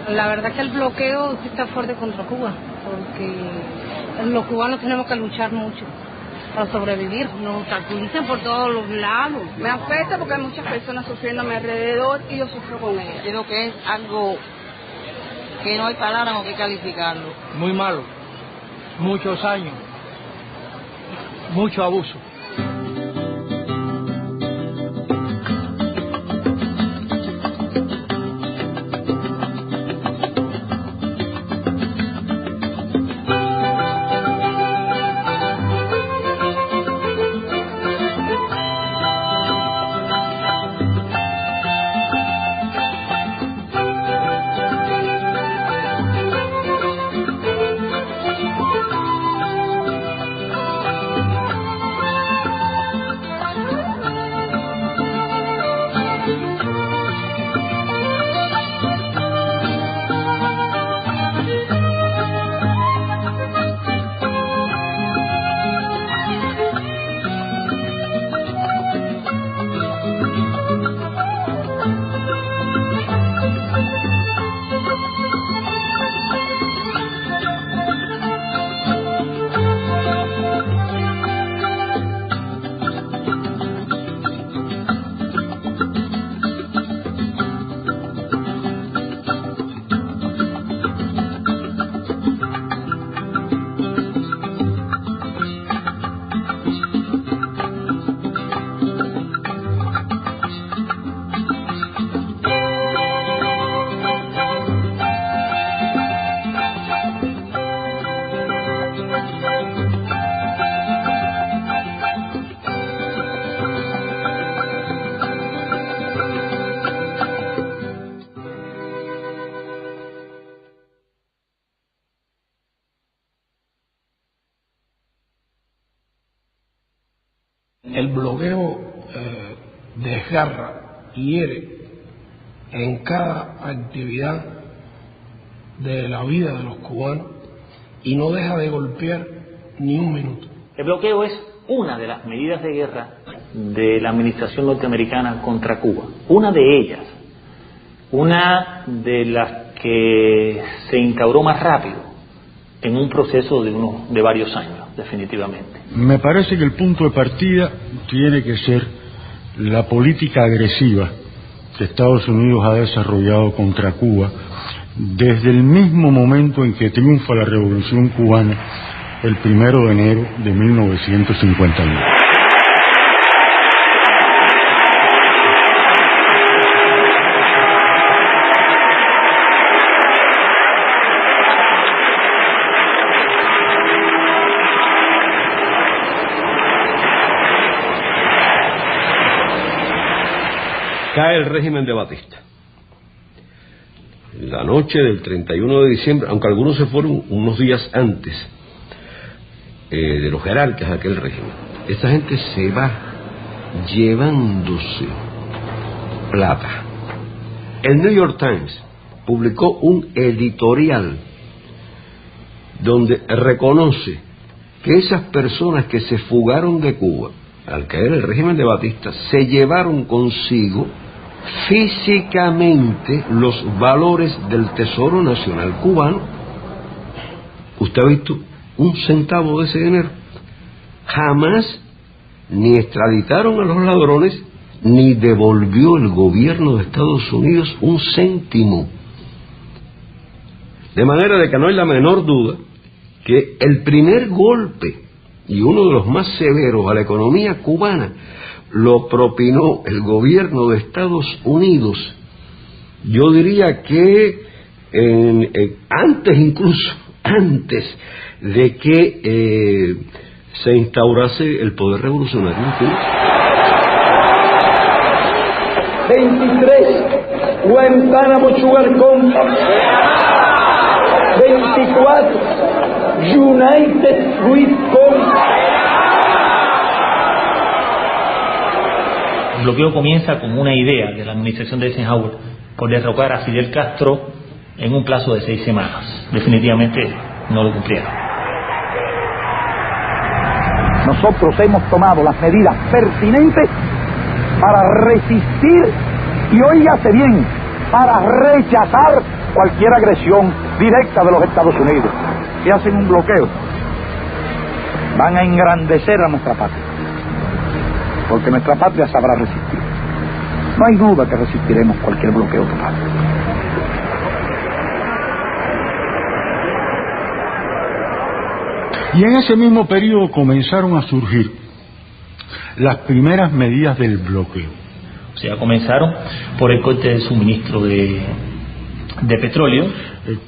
La verdad que el bloqueo sí está fuerte contra Cuba, porque los cubanos tenemos que luchar mucho para sobrevivir. Nos obstaculizan por todos los lados. Me afecta porque hay muchas personas sufriendo a mi alrededor y yo sufro con ellas. Creo que es algo que no hay palabras con que calificarlo. Muy malo, muchos años, mucho abuso. El bloqueo desgarra, hiere en cada actividad de la vida de los cubanos y no deja de golpear ni un minuto. El bloqueo es una de las medidas de guerra de la administración norteamericana contra Cuba. Una de ellas, una de las que se instauró más rápido en un proceso de varios años, definitivamente. Me parece que el punto de partida tiene que ser la política agresiva que Estados Unidos ha desarrollado contra Cuba desde el mismo momento en que triunfa la Revolución Cubana el 1 de enero de 1951. Cae el régimen de Batista. La noche del 31 de diciembre, aunque algunos se fueron unos días antes de los jerarcas de aquel régimen, esta gente se va llevándose plata. El New York Times publicó un editorial donde reconoce que esas personas que se fugaron de Cuba al caer el régimen de Batista se llevaron consigo físicamente los valores del Tesoro Nacional cubano. ¿Usted ha visto un centavo de ese dinero? Jamás ni extraditaron a los ladrones ni devolvió el gobierno de Estados Unidos un céntimo. De manera de que no hay la menor duda que el primer golpe y uno de los más severos a la economía cubana lo propinó el gobierno de Estados Unidos. Yo diría que antes de que se instaurase el poder revolucionario en Cuba. 23 Guantánamo Sugar Company, 24 United Fruit Company. El bloqueo comienza con una idea de la administración de Eisenhower por derrocar a Fidel Castro en un plazo de 6 semanas. Definitivamente no lo cumplieron. Nosotros hemos tomado las medidas pertinentes para resistir y, óigase bien, para rechazar cualquier agresión directa de los Estados Unidos. Si hacen un bloqueo, van a engrandecer a nuestra patria, porque nuestra patria sabrá resistir. No hay duda que resistiremos cualquier bloqueo que pase. Y en ese mismo periodo comenzaron a surgir las primeras medidas del bloqueo. O sea, comenzaron por el corte de suministro de petróleo.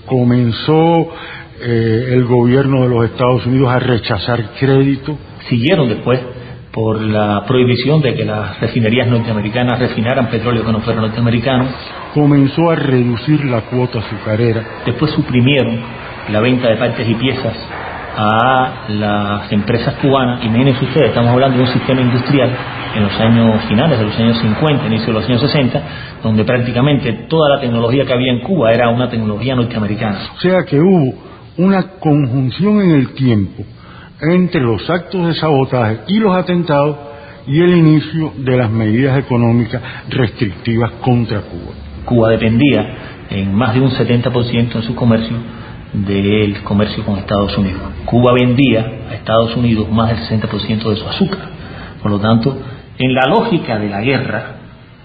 Comenzó el gobierno de los Estados Unidos a rechazar crédito. Siguieron después por la prohibición de que las refinerías norteamericanas refinaran petróleo que no fuera norteamericano. Comenzó a reducir la cuota azucarera. Después suprimieron la venta de partes y piezas a las empresas cubanas. Imagínense ustedes, estamos hablando de un sistema industrial en los años finales de los años 50, inicio de los años 60, donde prácticamente toda la tecnología que había en Cuba era una tecnología norteamericana. O sea que hubo una conjunción en el tiempo entre los actos de sabotaje y los atentados y el inicio de las medidas económicas restrictivas contra Cuba. Cuba dependía en más de un 70% en su comercio del comercio con Estados Unidos. Cuba vendía a Estados Unidos más del 60% de su azúcar. Por lo tanto, en la lógica de la guerra,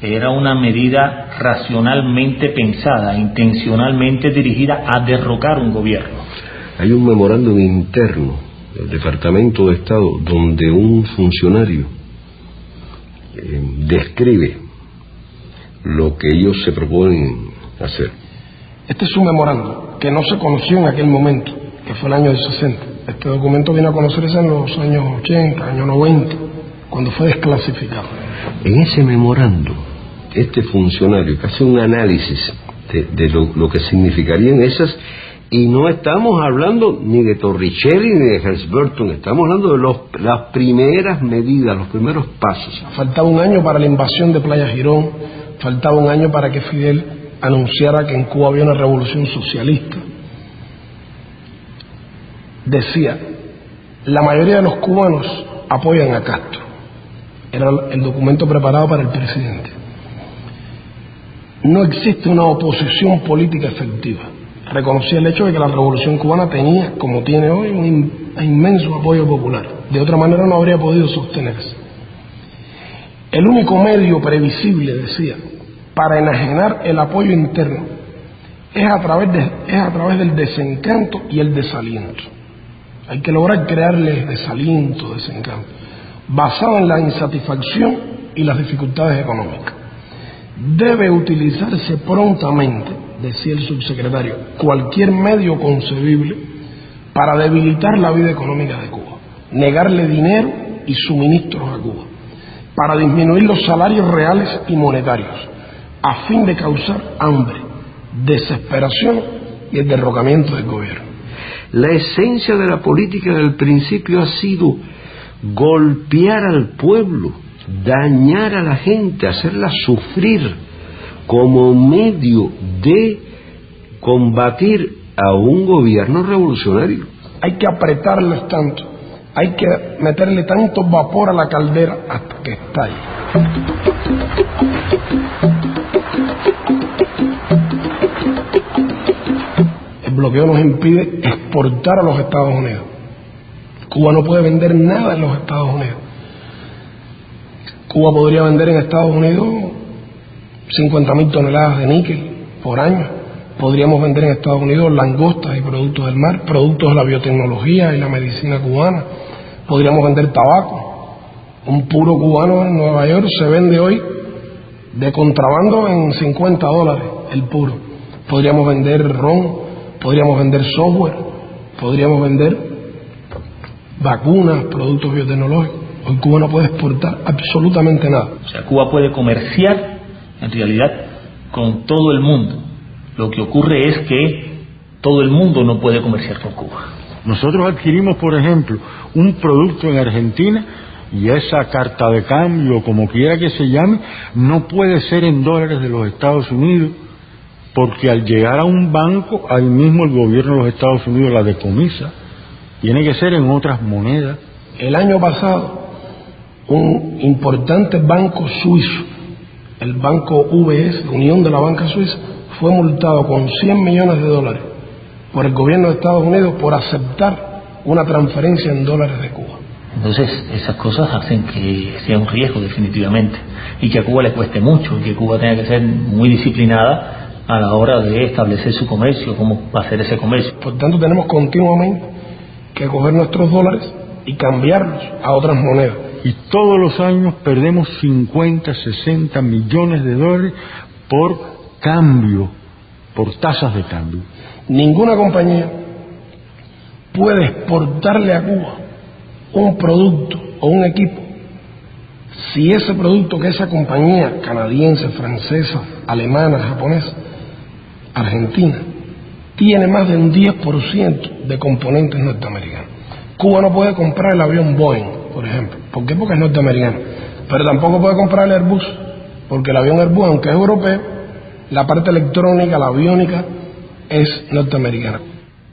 era una medida racionalmente pensada, intencionalmente dirigida a derrocar un gobierno. Hay un memorándum interno del Departamento de Estado donde un funcionario describe lo que ellos se proponen hacer. Este es un memorándum que no se conoció en aquel momento, que fue el año del 60. Este documento vino a conocerse en los años 80, años 90, cuando fue desclasificado. En ese memorándum, este funcionario que hace un análisis de lo que significarían esas, y no estamos hablando ni de Torricelli ni de Helms-Burton, estamos hablando de las primeras medidas, los primeros pasos. Faltaba un año para la invasión de Playa Girón, faltaba un año para que Fidel anunciara que en Cuba había una revolución socialista. Decía, la mayoría de los cubanos apoyan a Castro. Era el documento preparado para el presidente. No existe una oposición política efectiva. Reconocía el hecho de que la revolución cubana tenía, como tiene hoy, un inmenso apoyo popular. De otra manera no habría podido sostenerse. El único medio previsible, decía, para enajenar el apoyo interno es a través del desencanto y el desaliento. Hay que lograr crearles desaliento, desencanto, basado en la insatisfacción y las dificultades económicas. Debe utilizarse prontamente, decía el subsecretario, cualquier medio concebible para debilitar la vida económica de Cuba, negarle dinero y suministros a Cuba, para disminuir los salarios reales y monetarios, a fin de causar hambre, desesperación y el derrocamiento del gobierno. La esencia de la política del principio ha sido golpear al pueblo, dañar a la gente, hacerla sufrir como medio de combatir a un gobierno revolucionario. Hay que apretarles tanto, hay que meterle tanto vapor a la caldera hasta que estalle. El bloqueo nos impide exportar a los Estados Unidos. Cuba no puede vender nada en los Estados Unidos. Cuba podría vender en Estados Unidos 50.000 toneladas de níquel por año. Podríamos vender en Estados Unidos langostas y productos del mar, productos de la biotecnología y la medicina cubana. Podríamos vender tabaco. Un puro cubano en Nueva York se vende hoy de contrabando en $50 el puro. Podríamos vender ron, podríamos vender software, podríamos vender vacunas, productos biotecnológicos. Hoy Cuba no puede exportar absolutamente nada. O sea, Cuba puede comerciar en realidad con todo el mundo. Lo que ocurre es que todo el mundo no puede comerciar con Cuba. Nosotros adquirimos, por ejemplo, un producto en Argentina y esa carta de cambio, como quiera que se llame, no puede ser en dólares de los Estados Unidos, porque al llegar a un banco, ahí mismo el gobierno de los Estados Unidos la decomisa. Tiene que ser en otras monedas. El año pasado, un importante banco suizo, el banco UBS, Unión de la Banca Suiza, fue multado con $100 millones por el gobierno de Estados Unidos por aceptar una transferencia en dólares de Cuba. Entonces esas cosas hacen que sea un riesgo definitivamente, y que a Cuba le cueste mucho, y que Cuba tenga que ser muy disciplinada a la hora de establecer su comercio, cómo va a ser ese comercio. Por tanto, tenemos continuamente que coger nuestros dólares y cambiarlos a otras monedas. Y todos los años perdemos 50, 60 millones de dólares por cambio, por tasas de cambio. Ninguna compañía puede exportarle a Cuba un producto o un equipo si ese producto que esa compañía canadiense, francesa, alemana, japonesa, argentina, tiene más de un 10% de componentes norteamericanos. Cuba no puede comprar el avión Boeing, por ejemplo. ¿Por qué? Porque es norteamericano. Pero tampoco puede comprar el Airbus, porque el avión Airbus, aunque es europeo, la parte electrónica, la aviónica, es norteamericana.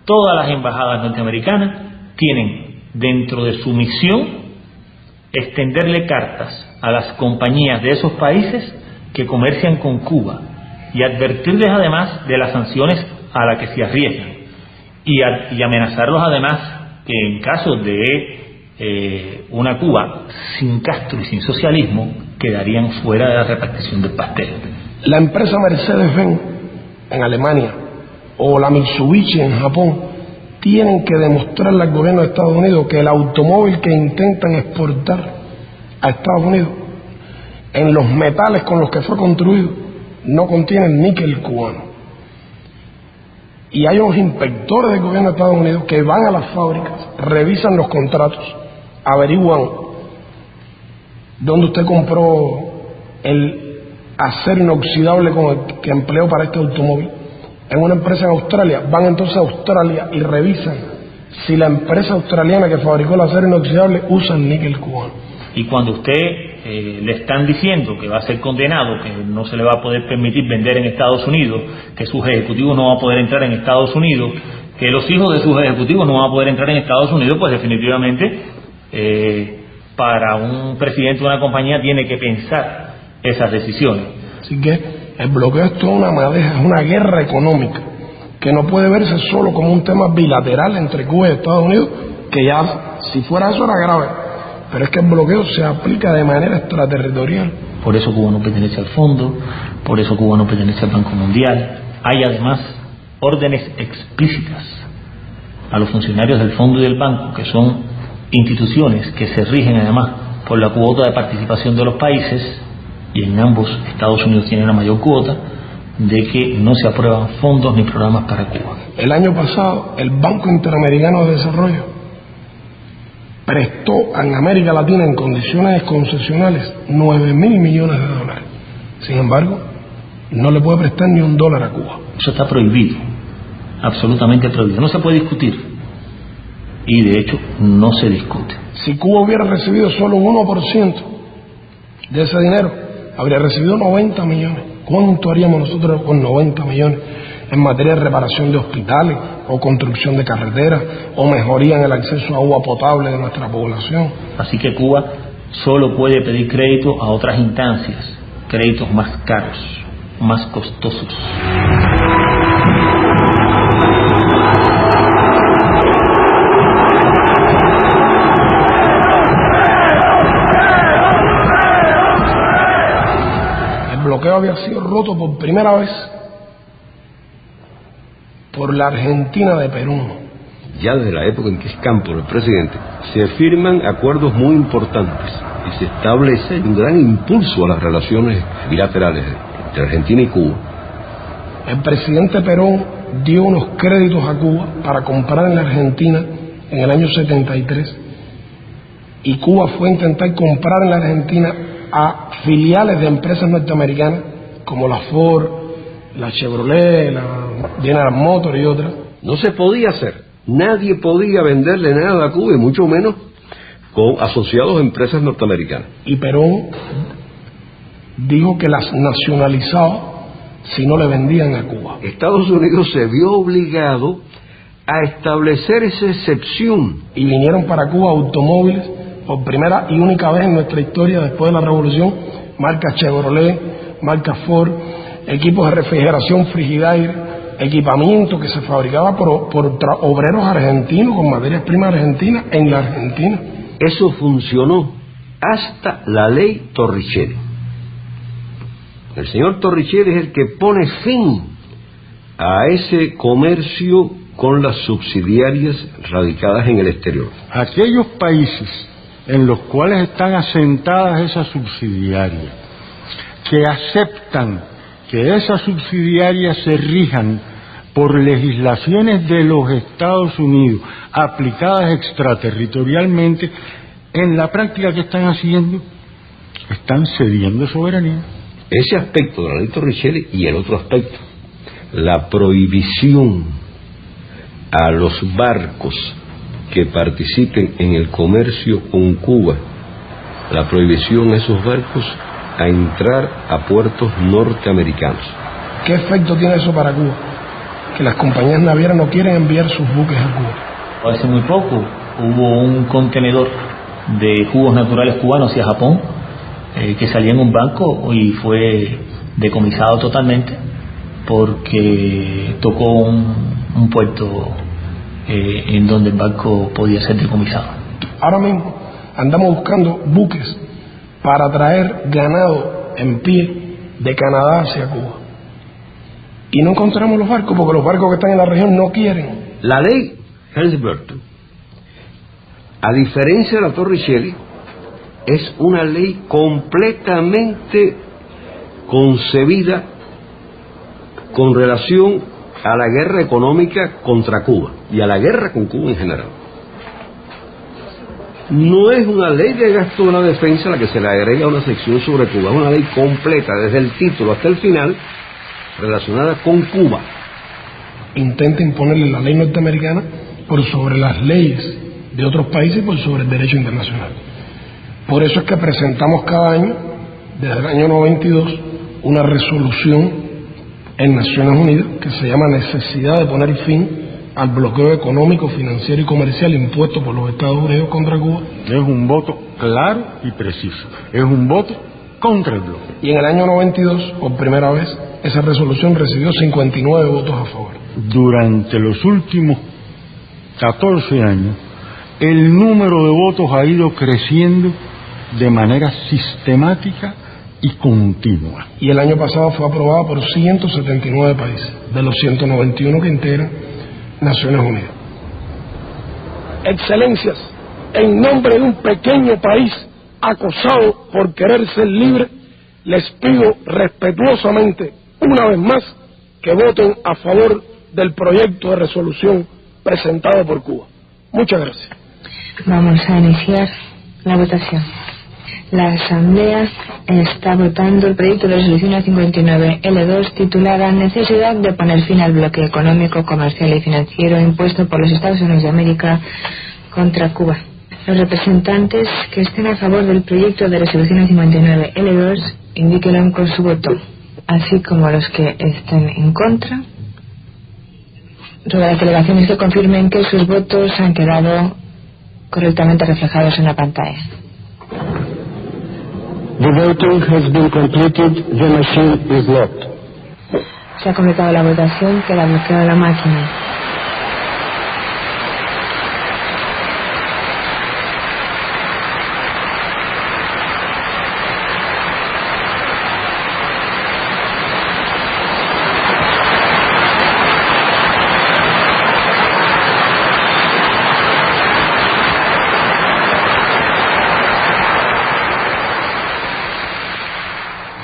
Todas las embajadas norteamericanas tienen dentro de su misión extenderle cartas a las compañías de esos países que comercian con Cuba y advertirles además de las sanciones a las que se arriesgan y amenazarlos además que en caso de una Cuba sin Castro y sin socialismo quedarían fuera de la repartición del pastel. La empresa Mercedes-Benz en Alemania o la Mitsubishi en Japón tienen que demostrarle al gobierno de Estados Unidos que el automóvil que intentan exportar a Estados Unidos en los metales con los que fue construido no contienen níquel cubano. Y hay unos inspectores del gobierno de Estados Unidos que van a las fábricas, revisan los contratos, averiguan dónde usted compró el acero inoxidable que empleó para este automóvil. En una empresa en Australia, van entonces a Australia y revisan si la empresa australiana que fabricó el acero inoxidable usa el níquel cubano. Y cuando usted le están diciendo que va a ser condenado, que no se le va a poder permitir vender en Estados Unidos, que sus ejecutivos no van a poder entrar en Estados Unidos, que los hijos de sus ejecutivos no van a poder entrar en Estados Unidos, pues definitivamente para un presidente de una compañía tiene que pensar esas decisiones. Así que el bloqueo es toda una madeja, es una guerra económica que no puede verse solo como un tema bilateral entre Cuba y Estados Unidos, que ya si fuera eso era grave, pero es que el bloqueo se aplica de manera extraterritorial. Por eso Cuba no pertenece al fondo, por eso Cuba no pertenece al Banco Mundial. Hay además órdenes explícitas a los funcionarios del fondo y del banco, que son instituciones que se rigen además por la cuota de participación de los países, y en ambos Estados Unidos tiene una mayor cuota, de que no se aprueban fondos ni programas para Cuba. El año pasado el Banco Interamericano de Desarrollo prestó en América Latina en condiciones concesionales $9.000 millones. Sin embargo, no le puede prestar ni $1 a Cuba. Eso está prohibido, absolutamente prohibido, no se puede discutir y de hecho no se discute. Si Cuba hubiera recibido solo un 1% de ese dinero, habría recibido 90 millones. ¿Cuánto haríamos nosotros con 90 millones en materia de reparación de hospitales o construcción de carreteras o mejoría en el acceso a agua potable de nuestra población? Así que Cuba solo puede pedir crédito a otras instancias, créditos más caros, más costosos. El bloqueo había sido roto por primera vez por la Argentina de Perón. Ya desde la época en que es Cámpora el presidente, se firman acuerdos muy importantes y se establece un gran impulso a las relaciones bilaterales entre Argentina y Cuba. El presidente Perón dio unos créditos a Cuba para comprar en la Argentina en el año 73, y Cuba fue a intentar comprar en la Argentina a filiales de empresas norteamericanas como la Ford, la Chevrolet, la General Motors y otras. No se podía hacer. Nadie podía venderle nada a Cuba, y mucho menos con asociados a empresas norteamericanas. Y Perón dijo que las nacionalizaba si no le vendían a Cuba. Estados Unidos se vio obligado a establecer esa excepción. Y vinieron para Cuba automóviles por primera y única vez en nuestra historia después de la Revolución, marca Chevrolet, marca Ford, equipos de refrigeración Frigidaire, equipamiento que se fabricaba por obreros argentinos con materias primas argentinas en la Argentina. Eso funcionó hasta la ley Torricelli. El señor Torricelli es el que pone fin a ese comercio con las subsidiarias radicadas en el exterior. Aquellos países en los cuales están asentadas esas subsidiarias, que aceptan que esas subsidiarias se rijan por legislaciones de los Estados Unidos aplicadas extraterritorialmente, en la práctica que están haciendo, están cediendo soberanía. Ese aspecto de la ley Torricelli y el otro aspecto, la prohibición a los barcos que participen en el comercio con Cuba, la prohibición a esos barcos a entrar a puertos norteamericanos. ¿Qué efecto tiene eso para Cuba? Que las compañías navieras no quieren enviar sus buques a Cuba. Hace muy poco hubo un contenedor de jugos naturales cubanos hacia Japón que salía en un barco y fue decomisado totalmente porque tocó un puerto en donde el barco podía ser decomisado. Ahora mismo andamos buscando buques para traer ganado en pie de Canadá hacia Cuba y no encontramos los barcos porque los barcos que están en la región no quieren. La ley Helms-Burton, a diferencia de la Torricelli, es una ley completamente concebida con relación a la guerra económica contra Cuba y a la guerra con Cuba en general. No es una ley de gasto de la defensa a la que se le agrega una sección sobre Cuba, es una ley completa, desde el título hasta el final, relacionada con Cuba. Intenta imponerle la ley norteamericana por sobre las leyes de otros países y por sobre el derecho internacional. Por eso es que presentamos cada año, desde el año 92, una resolución en Naciones Unidas que se llama Necesidad de poner fin al bloqueo económico, financiero y comercial impuesto por los Estados Unidos contra Cuba. Es un voto claro y preciso, es un voto contra el bloqueo. Y en el año 92, por primera vez, esa resolución recibió 59 votos a favor. Durante los últimos 14 años, el número de votos ha ido creciendo de manera sistemática y continua. Y el año pasado fue aprobada por 179 países, de los 191 que integran Naciones Unidas. Excelencias, en nombre de un pequeño país acosado por querer ser libre, les pido respetuosamente, una vez más, que voten a favor del proyecto de resolución presentado por Cuba. Muchas gracias. Vamos a iniciar la votación. La Asamblea está votando el proyecto de resolución A59L2 titulada Necesidad de poner fin al bloqueo económico, comercial y financiero impuesto por los Estados Unidos de América contra Cuba. Los representantes que estén a favor del proyecto de resolución A59L2 indíquenlo con su voto, así como los que estén en contra. Ruego a las delegaciones que confirmen que sus votos han quedado correctamente reflejados en la pantalla. The voting has been completed. The machine is locked. Se ha completado la votación, queda bloqueada la máquina.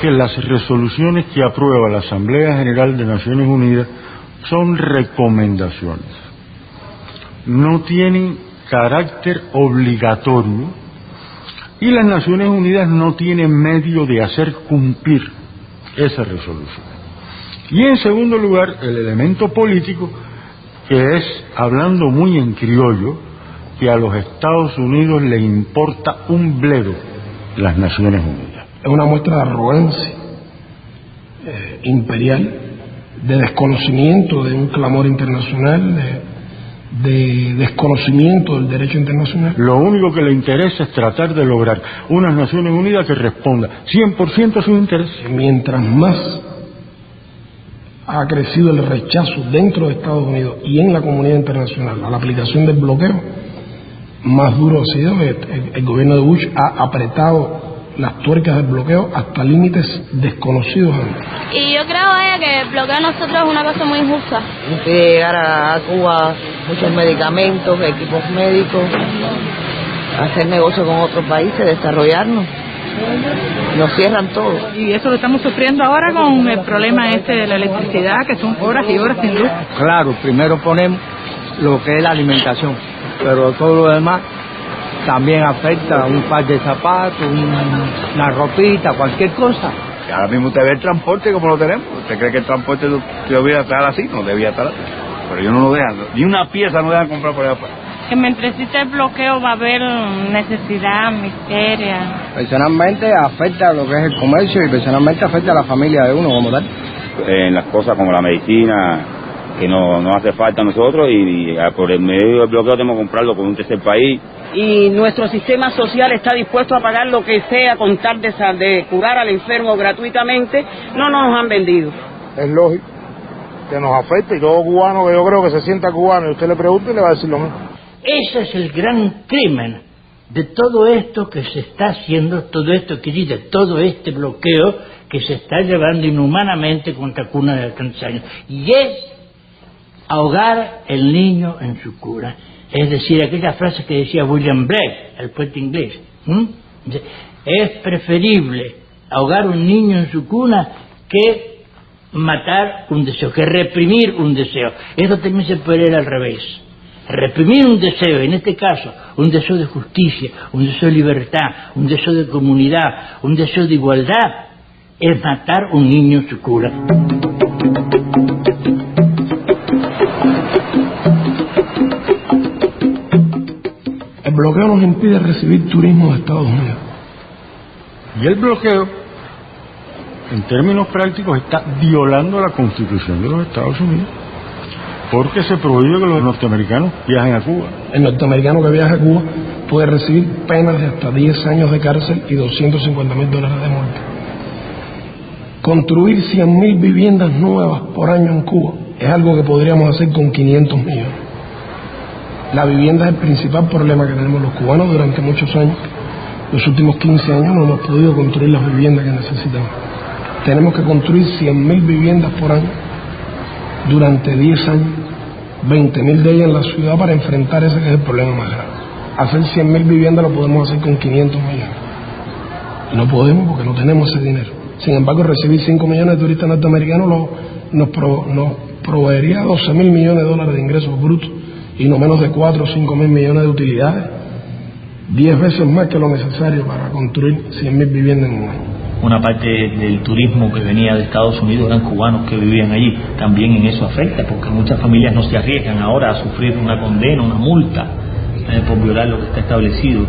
Que las resoluciones que aprueba la Asamblea General de Naciones Unidas son recomendaciones, no tienen carácter obligatorio y las Naciones Unidas no tienen medio de hacer cumplir esa resolución. Y en segundo lugar, el elemento político, que es, hablando muy en criollo, que a los Estados Unidos le importa un bledo las Naciones Unidas. Es una muestra de arrogancia imperial, de desconocimiento de un clamor internacional, de desconocimiento del derecho internacional. Lo único que le interesa es tratar de lograr unas Naciones Unidas que responda 100% a sus intereses. Mientras más ha crecido el rechazo dentro de Estados Unidos y en la comunidad internacional a la aplicación del bloqueo, más duro ha sido. El gobierno de Bush ha apretado las tuercas del bloqueo hasta límites desconocidos antes. Y yo creo que el bloqueo a nosotros es una cosa muy injusta. Que llegar a Cuba muchos medicamentos, equipos médicos, hacer negocio con otros países, desarrollarnos. Nos cierran todo. Y eso lo estamos sufriendo ahora con el problema de la electricidad, que son horas y horas sin luz. Claro, primero ponemos lo que es la alimentación, pero todo lo demás también afecta, un par de zapatos, una ropita, cualquier cosa. Ahora mismo usted ve el transporte como lo tenemos. ¿Usted cree que el transporte debía estar así? No debía estar así. Pero ellos no lo dejan, ni una pieza no dejan comprar por allá afuera. Que mientras existe el bloqueo va a haber necesidad, miseria. Personalmente afecta lo que es el comercio y personalmente afecta a la familia de uno como tal. En las cosas como la medicina, que no hace falta a nosotros, y por el medio del bloqueo tenemos que comprarlo con un tercer país. Y nuestro sistema social está dispuesto a pagar lo que sea con tal de curar al enfermo gratuitamente. No nos han vendido. Es lógico que nos afecte, y todo cubano que yo creo que se sienta cubano y usted le pregunte y le va a decir lo mismo. Ese es el gran crimen de todo esto que se está haciendo, todo eto este bloqueo que se está llevando inhumanamente contra cunas de alcances años, y es ahogar el niño en su cuna. Es decir, aquella frase que decía William Blake, el poeta inglés, es preferible ahogar un niño en su cuna que matar un deseo, que reprimir un deseo. Eso también se puede leer al revés. Reprimir un deseo, en este caso, un deseo de justicia, un deseo de libertad, un deseo de comunidad, un deseo de igualdad, es matar un niño en su cuna. El bloqueo nos impide recibir turismo de Estados Unidos. Y el bloqueo, en términos prácticos, está violando la Constitución de los Estados Unidos, porque se prohíbe que los norteamericanos viajen a Cuba. El norteamericano que viaja a Cuba puede recibir penas de hasta 10 años de cárcel y $250,000 de multa. Construir 100,000 viviendas nuevas por año en Cuba es algo que podríamos hacer con 500 millones. La vivienda es el principal problema que tenemos los cubanos durante muchos años. Los últimos 15 años no hemos podido construir las viviendas que necesitamos. Tenemos que construir 100,000 viviendas por año durante 10 años, 20,000 de ellas en la ciudad, para enfrentar ese que es el problema más grave. Hacer 100,000 viviendas lo podemos hacer con 500 millones. Y no podemos porque no tenemos ese dinero. Sin embargo, recibir 5 millones de turistas norteamericanos nos proveería $12,000 millones de ingresos brutos y no menos de 4 o 5,000 millones de utilidades, 10 veces más que lo necesario para construir 100,000 viviendas en un año. Una parte del turismo que venía de Estados Unidos eran cubanos que vivían allí. También en eso afecta, porque muchas familias no se arriesgan ahora a sufrir una condena, una multa por violar lo que está establecido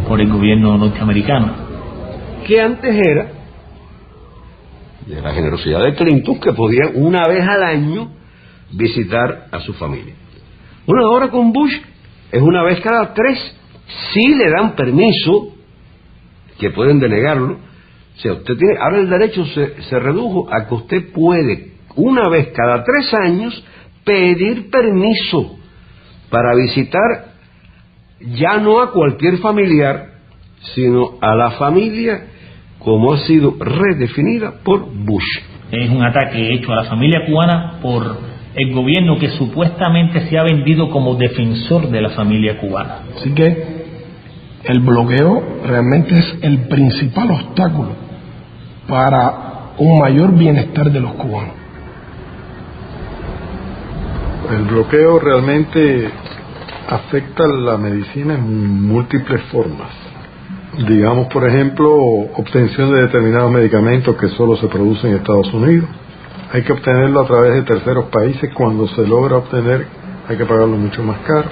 por el gobierno norteamericano. Que antes era de la generosidad de Clinton, que podían una vez al año visitar a su familia. Bueno, ahora con Bush es una vez cada 3. Sí le dan permiso, que pueden denegarlo. O sea, usted tiene, ahora el derecho se redujo a que usted puede, una vez cada 3 años, pedir permiso para visitar ya no a cualquier familiar, sino a la familia como ha sido redefinida por Bush. Es un ataque hecho a la familia cubana por el gobierno que supuestamente se ha vendido como defensor de la familia cubana. Así que el bloqueo realmente es el principal obstáculo para un mayor bienestar de los cubanos. El bloqueo realmente afecta la medicina en múltiples formas. Digamos, por ejemplo, obtención de determinados medicamentos que solo se producen en Estados Unidos. Hay que obtenerlo a través de terceros países. Cuando se logra obtener, hay que pagarlo mucho más caro.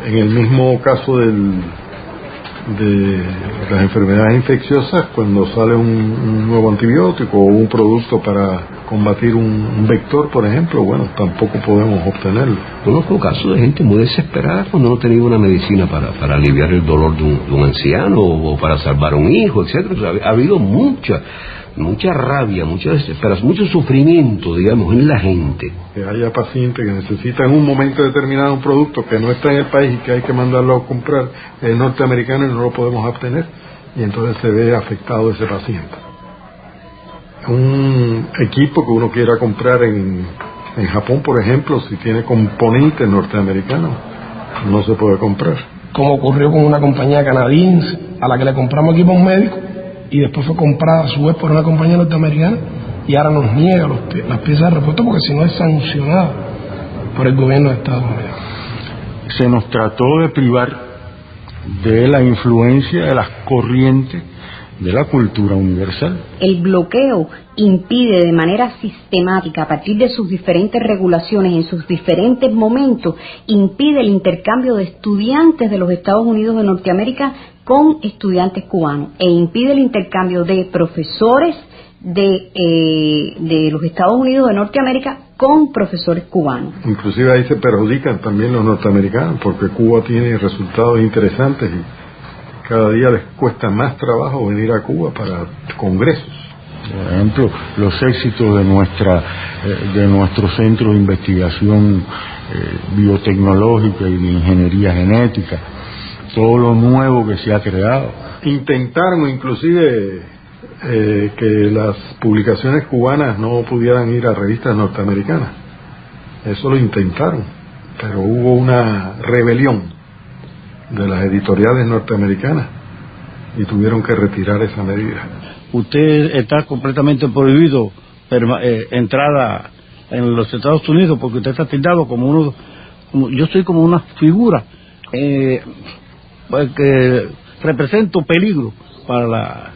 En el mismo caso de las enfermedades infecciosas, cuando sale un nuevo antibiótico o un producto para combatir un vector, por ejemplo, bueno, tampoco podemos obtenerlo. Conozco casos de gente muy desesperada cuando no tenía una medicina para aliviar el dolor de un anciano o para salvar a un hijo, etcétera. O sea, ha habido mucha mucha rabia, mucha desesperación, mucho sufrimiento, digamos, en la gente. Que haya pacientes que necesitan en un momento determinado un producto que no está en el país y que hay que mandarlo a comprar el norteamericano y no lo podemos obtener, y entonces se ve afectado ese paciente. Un equipo que uno quiera comprar en Japón, por ejemplo, si tiene componentes norteamericanos, no se puede comprar. Como ocurrió con una compañía canadiense a la que le compramos equipos médicos y después fue comprada a su vez por una compañía norteamericana y ahora nos niega las piezas de repuesto porque si no es sancionada por el gobierno de Estados Unidos. Se nos trató de privar de la influencia de las corrientes de la cultura universal. El bloqueo impide de manera sistemática, a partir de sus diferentes regulaciones, en sus diferentes momentos, impide el intercambio de estudiantes de los Estados Unidos de Norteamérica con estudiantes cubanos, e impide el intercambio de profesores de los Estados Unidos de Norteamérica con profesores cubanos. Inclusive ahí se perjudican también los norteamericanos, porque Cuba tiene resultados interesantes y cada día les cuesta más trabajo venir a Cuba para congresos. Por ejemplo, los éxitos de nuestro centro de investigación biotecnológica y de ingeniería genética, todo lo nuevo que se ha creado. Intentaron inclusive que las publicaciones cubanas no pudieran ir a revistas norteamericanas. Eso lo intentaron, pero hubo una rebelión de las editoriales norteamericanas y tuvieron que retirar esa medida. Usted está completamente prohibido entrada en los Estados Unidos porque usted está tildado como yo soy como una figura que represento peligro para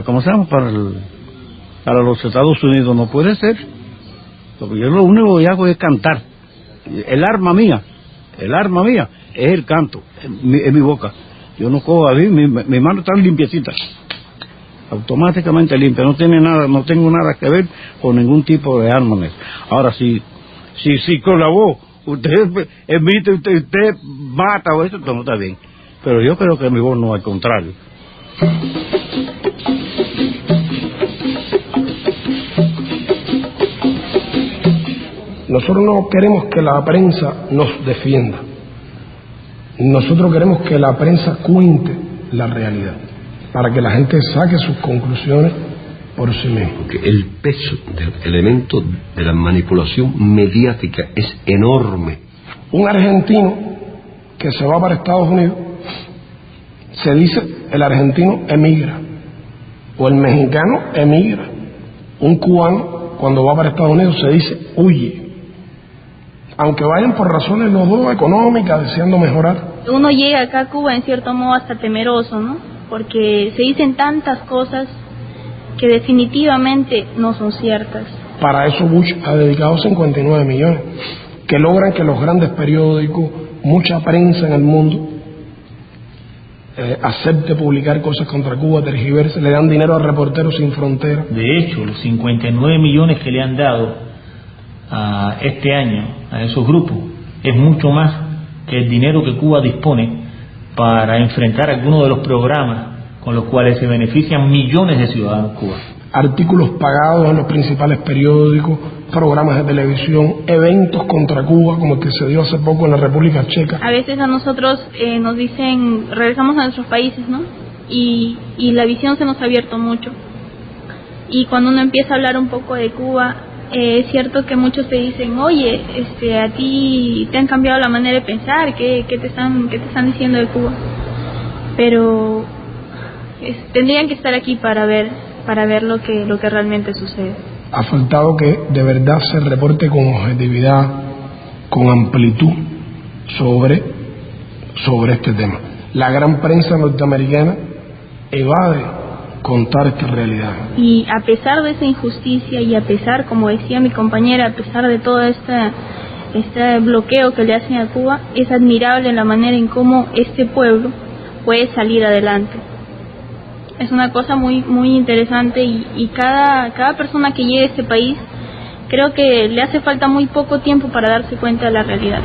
¿cómo se llama? Para los Estados Unidos. No puede ser, porque yo lo único que hago es cantar. El arma mía es el canto en mi boca. Yo no cojo así, mi mano está limpiecita, automáticamente limpia, no tengo nada que ver con ningún tipo de arma. Ahora si con la voz usted emite, usted mata o eso, no está bien, pero yo creo que mi voz no, al contrario. Nosotros no queremos que la prensa nos defienda. Nosotros queremos que la prensa cuente la realidad, para que la gente saque sus conclusiones por sí misma. Porque el peso del elemento de la manipulación mediática es enorme. Un argentino que se va para Estados Unidos, se dice el argentino emigra, o el mexicano emigra. Un cubano cuando va para Estados Unidos se dice huye. Aunque vayan por razones los dos económicas, deseando mejorar. Uno llega acá a Cuba en cierto modo hasta temeroso, ¿no? Porque se dicen tantas cosas que definitivamente no son ciertas. Para eso Bush ha dedicado 59 millones, que logran que los grandes periódicos, mucha prensa en el mundo, acepte publicar cosas contra Cuba, tergiverse, le dan dinero a Reporteros Sin Fronteras. De hecho, los 59 millones que le han dado a este año a esos grupos es mucho más que el dinero que Cuba dispone para enfrentar algunos de los programas con los cuales se benefician millones de ciudadanos cubanos. Artículos pagados en los principales periódicos, programas de televisión, eventos contra Cuba como el que se dio hace poco en la República Checa. A veces a nosotros nos dicen, regresamos a nuestros países, ¿no? Y la visión se nos ha abierto mucho. Y cuando uno empieza a hablar un poco de Cuba, es cierto que muchos te dicen, oye, a ti te han cambiado la manera de pensar, ¿qué te están diciendo de Cuba? Pero tendrían que estar aquí para ver lo que realmente sucede. Ha faltado que de verdad se reporte con objetividad, con amplitud sobre este tema. La gran prensa norteamericana evade contar esta realidad. Y a pesar de esa injusticia y a pesar, como decía mi compañera, a pesar de todo este bloqueo que le hacen a Cuba, es admirable la manera en cómo este pueblo puede salir adelante. Es una cosa muy muy interesante y cada persona que llegue a este país, creo que le hace falta muy poco tiempo para darse cuenta de la realidad.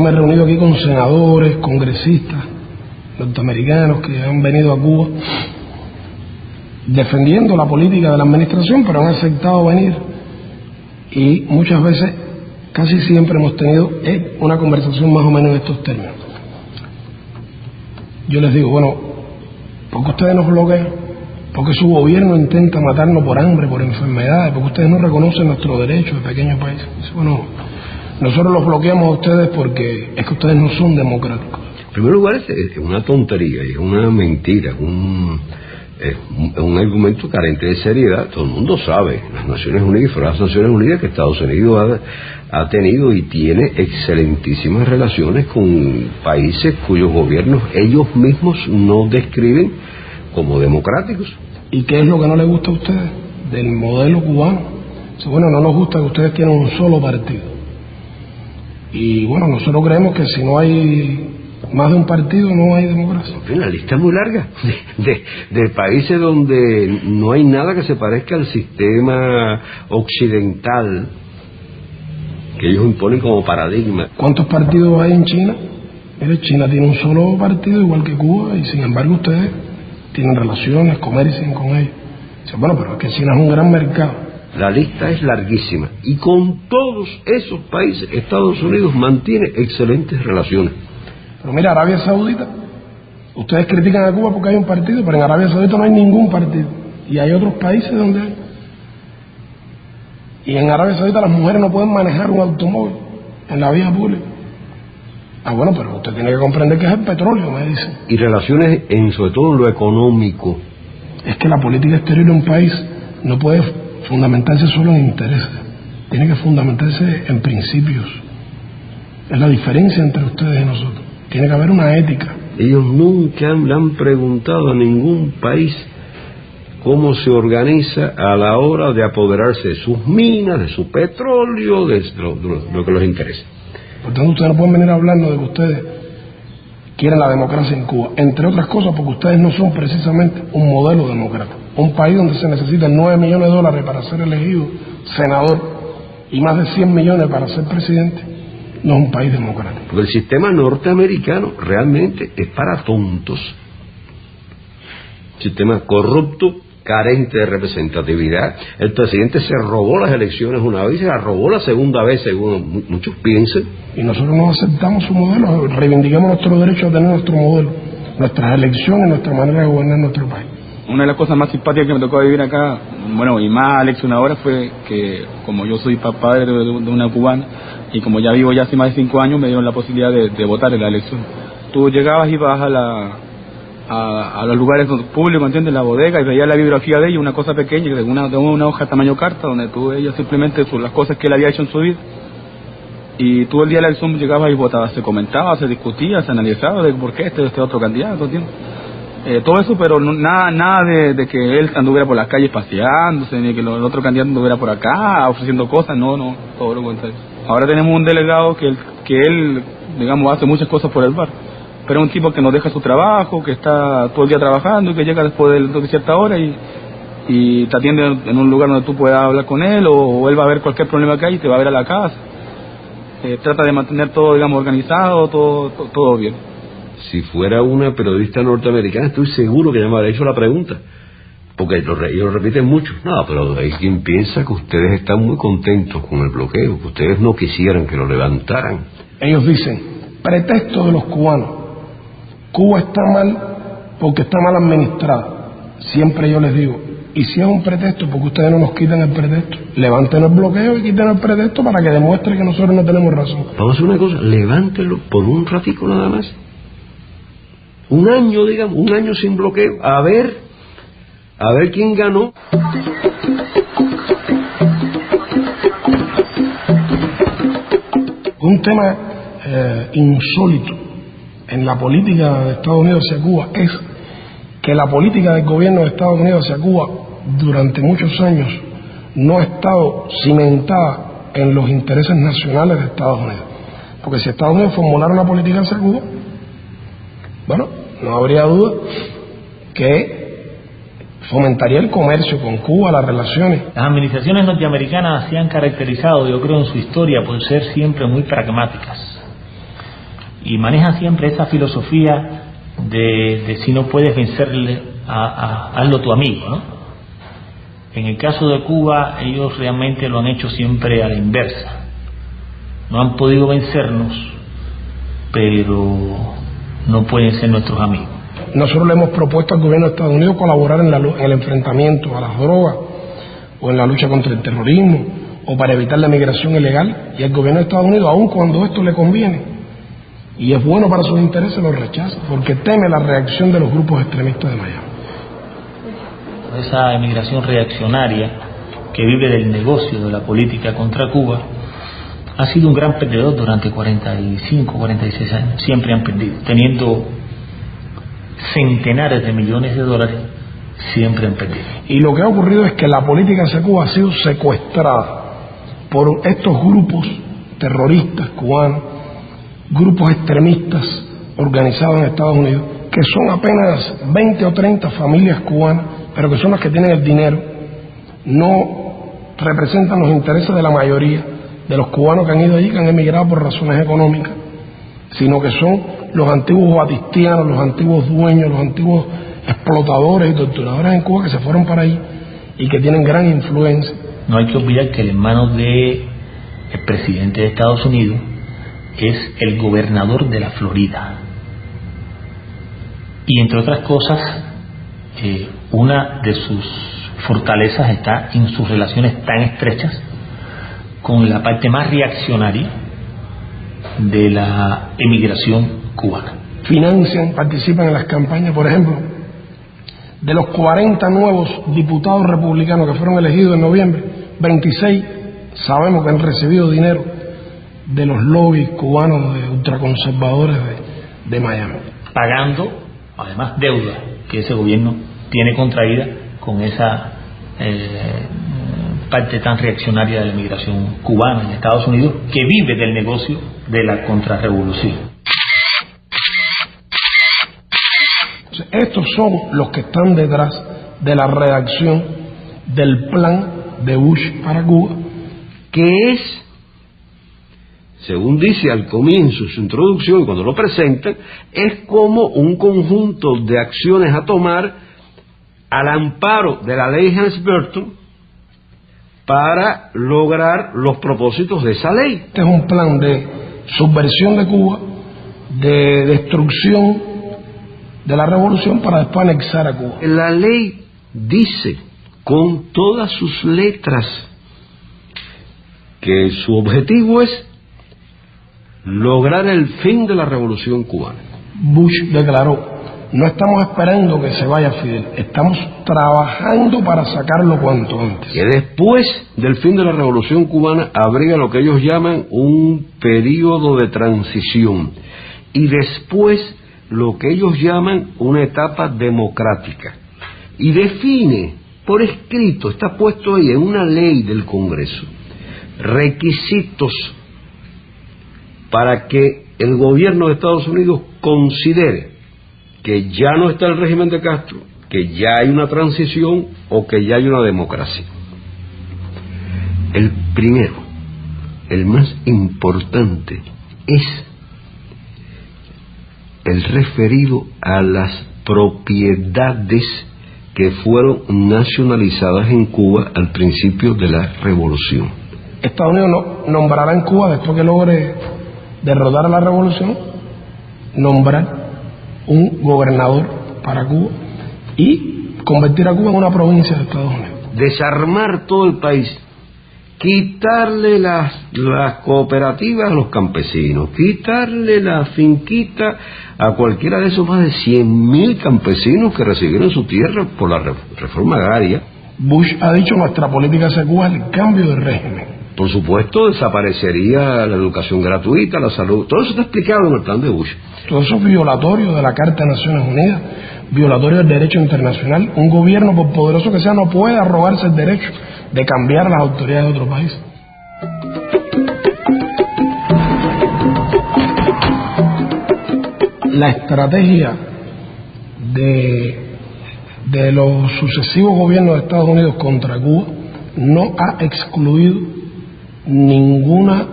me he reunido aquí con senadores, congresistas norteamericanos que han venido a Cuba defendiendo la política de la administración, pero han aceptado venir, y muchas veces, casi siempre hemos tenido una conversación más o menos en estos términos. Yo les digo, bueno, ¿por qué ustedes nos bloquean? Porque su gobierno intenta matarnos por hambre, por enfermedades, porque ustedes no reconocen nuestros derechos de pequeños países. Bueno, nosotros los bloqueamos a ustedes porque es que ustedes no son democráticos. En primer lugar, es una tontería, es una mentira, es un argumento carente de seriedad. Todo el mundo sabe, las Naciones Unidas, fuera de las Naciones Unidas, que Estados Unidos ha tenido y tiene excelentísimas relaciones con países cuyos gobiernos ellos mismos no describen como democráticos. ¿Y qué es lo que no les gusta a ustedes del modelo cubano? Bueno, no nos gusta que ustedes tienen un solo partido. Y bueno, nosotros creemos que si no hay más de un partido no hay democracia. La lista es muy larga de países donde no hay nada que se parezca al sistema occidental que ellos imponen como paradigma. ¿Cuántos partidos hay en China? Mire, China tiene un solo partido igual que Cuba, y sin embargo ustedes tienen relaciones, comercian con ellos. Bueno, pero es que China es un gran mercado. La lista es larguísima, y con todos esos países Estados Unidos mantiene excelentes relaciones. Pero mira, Arabia Saudita, ustedes critican a Cuba porque hay un partido, pero en Arabia Saudita no hay ningún partido, y hay otros países donde hay. Y en Arabia Saudita las mujeres no pueden manejar un automóvil en la vía pública. Bueno, pero usted tiene que comprender que es el petróleo, me dicen. Y relaciones sobre todo en lo económico. Es que la política exterior de un país no puede fundamentarse solo en intereses, tiene que fundamentarse en principios. Es la diferencia entre ustedes y nosotros. Tiene que haber una ética. Ellos nunca le han preguntado a ningún país cómo se organiza a la hora de apoderarse de sus minas, de su petróleo, de lo que los interesa. Por tanto, ustedes no pueden venir hablando de que ustedes quieren la democracia en Cuba, entre otras cosas porque ustedes no son precisamente un modelo democrático. Un país donde se necesitan 9 millones de dólares para ser elegido senador y más de 100 millones para ser presidente, no es un país democrático. Porque el sistema norteamericano realmente es para tontos. Sistema corrupto, carente de representatividad. El presidente se robó las elecciones una vez y se las robó la segunda vez, según muchos piensan. Y nosotros no aceptamos su modelo, reivindicamos nuestro derecho a tener nuestro modelo, nuestras elecciones, nuestra manera de gobernar nuestro país. Una de las cosas más simpáticas que me tocó vivir acá, bueno, y más leccionadora, fue que como yo soy padre de una cubana, y como ya vivo ya hace más de 5 años, me dieron la posibilidad de votar en la elección. Tú llegabas y ibas a los lugares públicos, ¿entiendes? La bodega, y veías la biografía de ella, una cosa pequeña, de una hoja tamaño carta, donde tú veías simplemente las cosas que él había hecho en su vida. Y tú el día de la elección llegabas y votabas, se comentaba, se discutía, se analizaba de por qué este otro candidato, ¿entiendes? Todo eso, pero nada de que él anduviera por las calles paseándose, ni que el otro candidato anduviera por acá ofreciendo cosas, no, todo lo contrario. Ahora tenemos un delegado que él, digamos, hace muchas cosas por el bar, pero es un tipo que nos deja su trabajo, que está todo el día trabajando y que llega después de cierta hora y te atiende en un lugar donde tú puedas hablar con él, o él va a ver cualquier problema que hay y te va a ver a la casa. Trata de mantener todo, digamos, organizado, todo bien. Si fuera una periodista norteamericana, estoy seguro que ya me habría hecho la pregunta, porque ellos lo repiten mucho. No, pero hay quien piensa que ustedes están muy contentos con el bloqueo, que ustedes no quisieran que lo levantaran. Ellos dicen, pretexto de los cubanos, Cuba está mal porque está mal administrada. Siempre yo les digo, y si es un pretexto, porque ustedes no nos quitan el pretexto, levanten el bloqueo y quiten el pretexto para que demuestre que nosotros no tenemos razón. Vamos a hacer una cosa, levántenlo por un ratico nada más. Un año, digamos, un año sin bloqueo, a ver quién ganó. Un tema insólito en la política de Estados Unidos hacia Cuba es que la política del gobierno de Estados Unidos hacia Cuba durante muchos años no ha estado cimentada en los intereses nacionales de Estados Unidos. Porque si Estados Unidos formulara una política hacia Cuba, bueno, no habría duda que fomentaría el comercio con Cuba, las relaciones. Las administraciones norteamericanas se han caracterizado, yo creo, en su historia por ser siempre muy pragmáticas. y manejan siempre esa filosofía de si no puedes vencerle, hazlo tu amigo, ¿no? En el caso de Cuba, ellos realmente lo han hecho siempre a la inversa. No han podido vencernos, pero no pueden ser nuestros amigos. Nosotros le hemos propuesto al gobierno de Estados Unidos colaborar en el enfrentamiento a las drogas o en la lucha contra el terrorismo o para evitar la migración ilegal, y el gobierno de Estados Unidos, aun cuando esto le conviene y es bueno para sus intereses, lo rechaza porque teme la reacción de los grupos extremistas de Miami. Esa emigración reaccionaria que vive del negocio de la política contra Cuba ha sido un gran perdedor durante 45, 46 años. Siempre han perdido, teniendo centenares de millones de dólares, siempre han perdido. Y lo que ha ocurrido es que la política hacia Cuba ha sido secuestrada por estos grupos terroristas cubanos, grupos extremistas organizados en Estados Unidos, que son apenas 20 o 30 familias cubanas, pero que son las que tienen el dinero, no representan los intereses de la mayoría de los cubanos que han ido allí, que han emigrado por razones económicas, sino que son los antiguos batistianos, los antiguos dueños, los antiguos explotadores y torturadores en Cuba que se fueron para ahí y que tienen gran influencia. No hay que olvidar que el hermano del presidente de Estados Unidos es el gobernador de la Florida. Y entre otras cosas, una de sus fortalezas está en sus relaciones tan estrechas con la parte más reaccionaria de la emigración cubana. Financian, participan en las campañas, por ejemplo, de los 40 nuevos diputados republicanos que fueron elegidos en noviembre, 26 sabemos que han recibido dinero de los lobbies cubanos de ultraconservadores de Miami. Pagando, además, deuda que ese gobierno tiene contraída con esa parte tan reaccionaria de la inmigración cubana en Estados Unidos, que vive del negocio de la contrarrevolución. Estos son los que están detrás de la redacción del plan de Bush para Cuba, que es, según dice al comienzo de su introducción y cuando lo presentan, es como un conjunto de acciones a tomar al amparo de la ley Helms-Burton para lograr los propósitos de esa ley. Este es un plan de subversión de Cuba, de destrucción de la revolución para después anexar a Cuba. La ley dice con todas sus letras que su objetivo es lograr el fin de la revolución cubana. Bush declaró: no estamos esperando que se vaya Fidel, estamos trabajando para sacarlo cuanto antes. Que después del fin de la revolución cubana habría lo que ellos llaman un periodo de transición y después lo que ellos llaman una etapa democrática, y define por escrito, está puesto ahí en una ley del Congreso, requisitos para que el gobierno de Estados Unidos considere que ya no está el régimen de Castro, que ya hay una transición o que ya hay una democracia. El primero, el más importante, es el referido a las propiedades que fueron nacionalizadas en Cuba al principio de la revolución. Estados Unidos nombrará en Cuba, después que logre derrotar a la revolución, nombrar un gobernador para Cuba y convertir a Cuba en una provincia de Estados Unidos. Desarmar todo el país, quitarle las cooperativas a los campesinos, quitarle la finquita a cualquiera de esos más de 100.000 campesinos que recibieron su tierra por la reforma agraria. Bush ha dicho: nuestra política hacia Cuba es el cambio de régimen. Por supuesto, desaparecería la educación gratuita, la salud, todo eso está explicado en el plan de Bush. Todo eso es violatorio de la Carta de Naciones Unidas, violatorio del derecho internacional. Un gobierno, por poderoso que sea, no puede arrogarse el derecho de cambiar las autoridades de otro país. La estrategia de los sucesivos gobiernos de Estados Unidos contra Cuba no ha excluido ninguna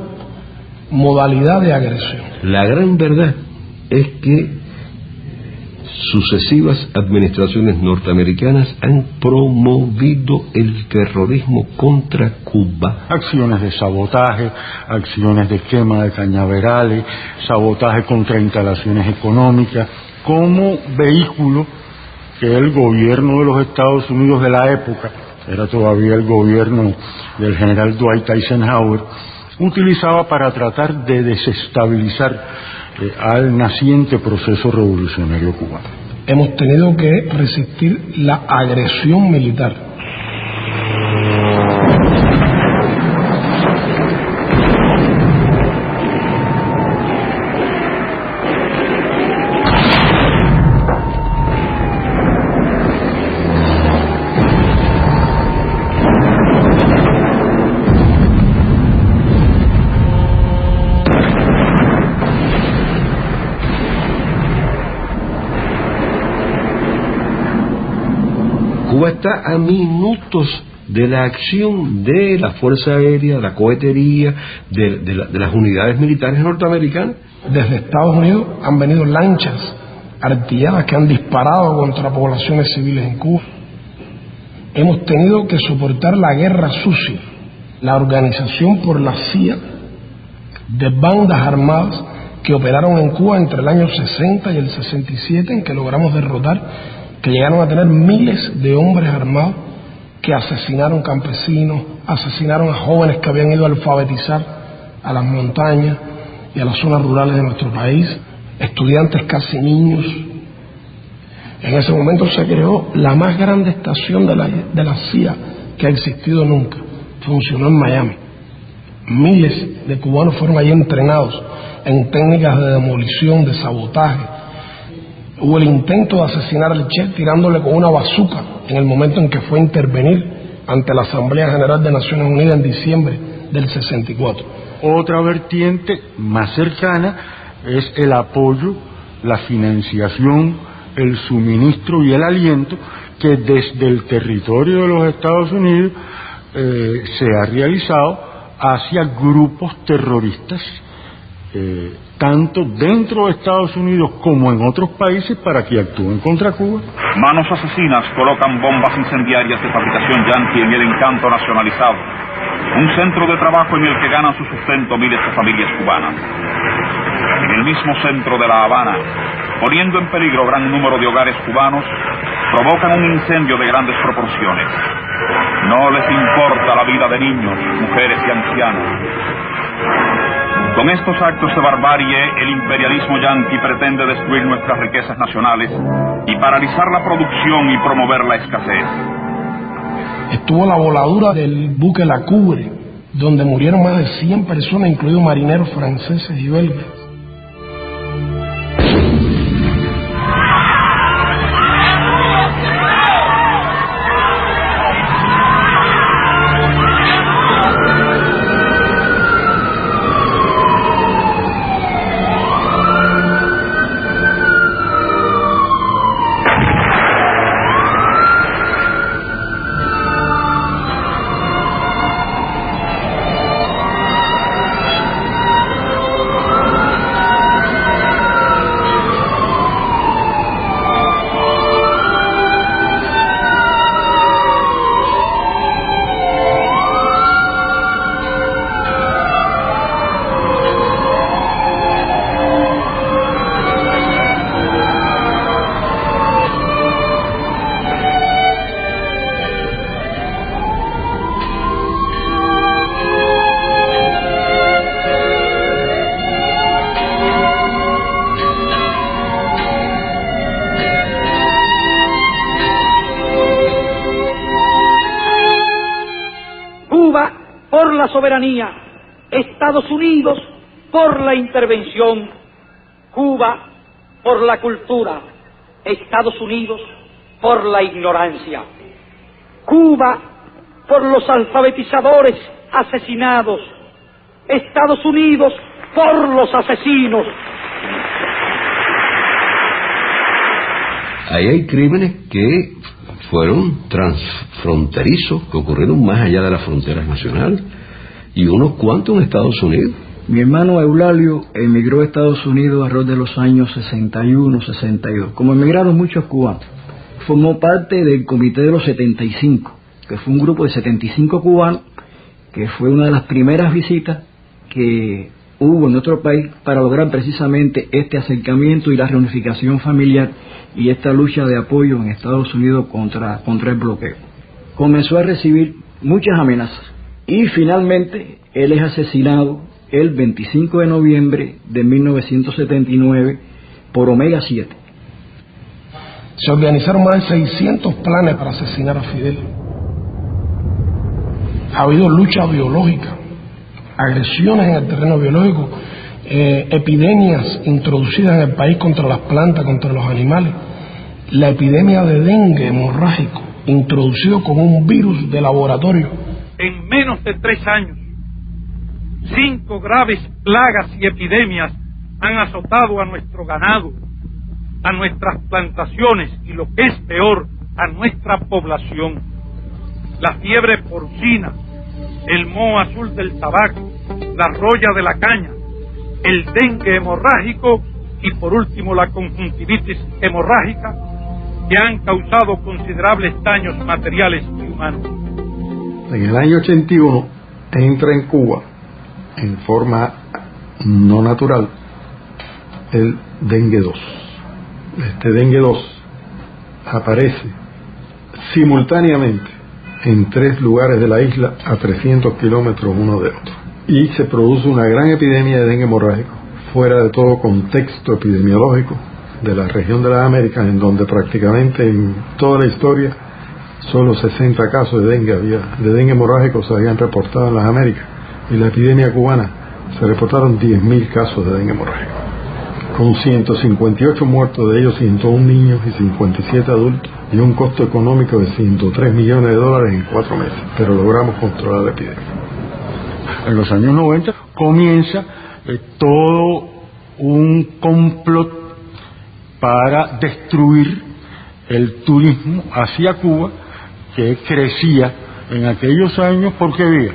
modalidad de agresión. La gran verdad es que sucesivas administraciones norteamericanas han promovido el terrorismo contra Cuba. Acciones de sabotaje, acciones de quema de cañaverales, sabotaje contra instalaciones económicas, como vehículo que el gobierno de los Estados Unidos de la época, era todavía el gobierno del general Dwight Eisenhower, utilizaba para tratar de desestabilizar al naciente proceso revolucionario cubano. Hemos tenido que resistir la agresión militar. Cuba está a minutos de la acción de la Fuerza Aérea, la cohetería, de las unidades militares norteamericanas. Desde Estados Unidos han venido lanchas artilladas que han disparado contra poblaciones civiles en Cuba. Hemos tenido que soportar la guerra sucia, la organización por la CIA de bandas armadas que operaron en Cuba entre el año 60 y el 67, en que logramos derrotar, que llegaron a tener miles de hombres armados que asesinaron campesinos, asesinaron a jóvenes que habían ido a alfabetizar a las montañas y a las zonas rurales de nuestro país, estudiantes casi niños. En ese momento se creó la más grande estación de la CIA que ha existido nunca. Funcionó en Miami. Miles de cubanos fueron allí entrenados en técnicas de demolición, de sabotaje. Hubo el intento de asesinar al Che tirándole con una bazuca en el momento en que fue a intervenir ante la Asamblea General de Naciones Unidas en diciembre del 64. Otra vertiente más cercana es el apoyo, la financiación, el suministro y el aliento que desde el territorio de los Estados Unidos se ha realizado hacia grupos terroristas, tanto dentro de Estados Unidos como en otros países, para que actúen contra Cuba. Manos asesinas colocan bombas incendiarias de fabricación yanqui en el Encanto nacionalizado, un centro de trabajo en el que ganan su sustento miles de familias cubanas. En el mismo centro de La Habana, poniendo en peligro gran número de hogares cubanos, provocan un incendio de grandes proporciones. No les importa la vida de niños, mujeres y ancianos. Con estos actos de barbarie, el imperialismo yanqui pretende destruir nuestras riquezas nacionales y paralizar la producción y promover la escasez. Estuvo la voladura del buque La Cubre, donde murieron más de 100 personas, incluidos marineros franceses y belgas. Por la soberanía, Estados Unidos por la intervención, Cuba por la cultura, Estados Unidos por la ignorancia, Cuba por los alfabetizadores asesinados, Estados Unidos por los asesinos. Ahí hay crímenes que fueron transfronterizos, que ocurrieron más allá de las fronteras nacionales, y unos cuantos en Estados Unidos. Mi hermano Eulalio emigró a Estados Unidos alrededor de los años 61, 62. Como emigraron muchos cubanos, formó parte del Comité de los 75, que fue un grupo de 75 cubanos, que fue una de las primeras visitas que hubo en nuestro país para lograr precisamente este acercamiento y la reunificación familiar y esta lucha de apoyo en Estados Unidos contra el bloqueo. Comenzó a recibir muchas amenazas y finalmente él es asesinado el 25 de noviembre de 1979 por Omega 7. Se organizaron más de 600 planes para asesinar a Fidel. Ha habido lucha biológica, agresiones en el terreno biológico, epidemias introducidas en el país contra las plantas, contra los animales. La epidemia de dengue hemorrágico, introducido con un virus de laboratorio. En menos de 3 años, 5 graves plagas y epidemias han azotado a nuestro ganado, a nuestras plantaciones y, lo que es peor, a nuestra población. La fiebre porcina, el moho azul del tabaco, la roya de la caña, el dengue hemorrágico y por último la conjuntivitis hemorrágica, que han causado considerables daños materiales y humanos. En el año 81 entra en Cuba en forma no natural el dengue 2. Este dengue 2 aparece simultáneamente en 3 lugares de la isla a 300 kilómetros uno de otro, y se produce una gran epidemia de dengue hemorrágico fuera de todo contexto epidemiológico de la región de las Américas, en donde prácticamente en toda la historia solo 60 casos de dengue hemorrágico se habían reportado en las Américas, y la epidemia cubana se reportaron 10.000 casos de dengue hemorrágico, con 158 muertos, de ellos 101 niños y 57 adultos, y un costo económico de $103 millones en 4 meses, pero logramos controlar la epidemia. En los años 90 comienza todo un complot para destruir el turismo hacia Cuba, que crecía en aquellos años. ¿Por qué vía?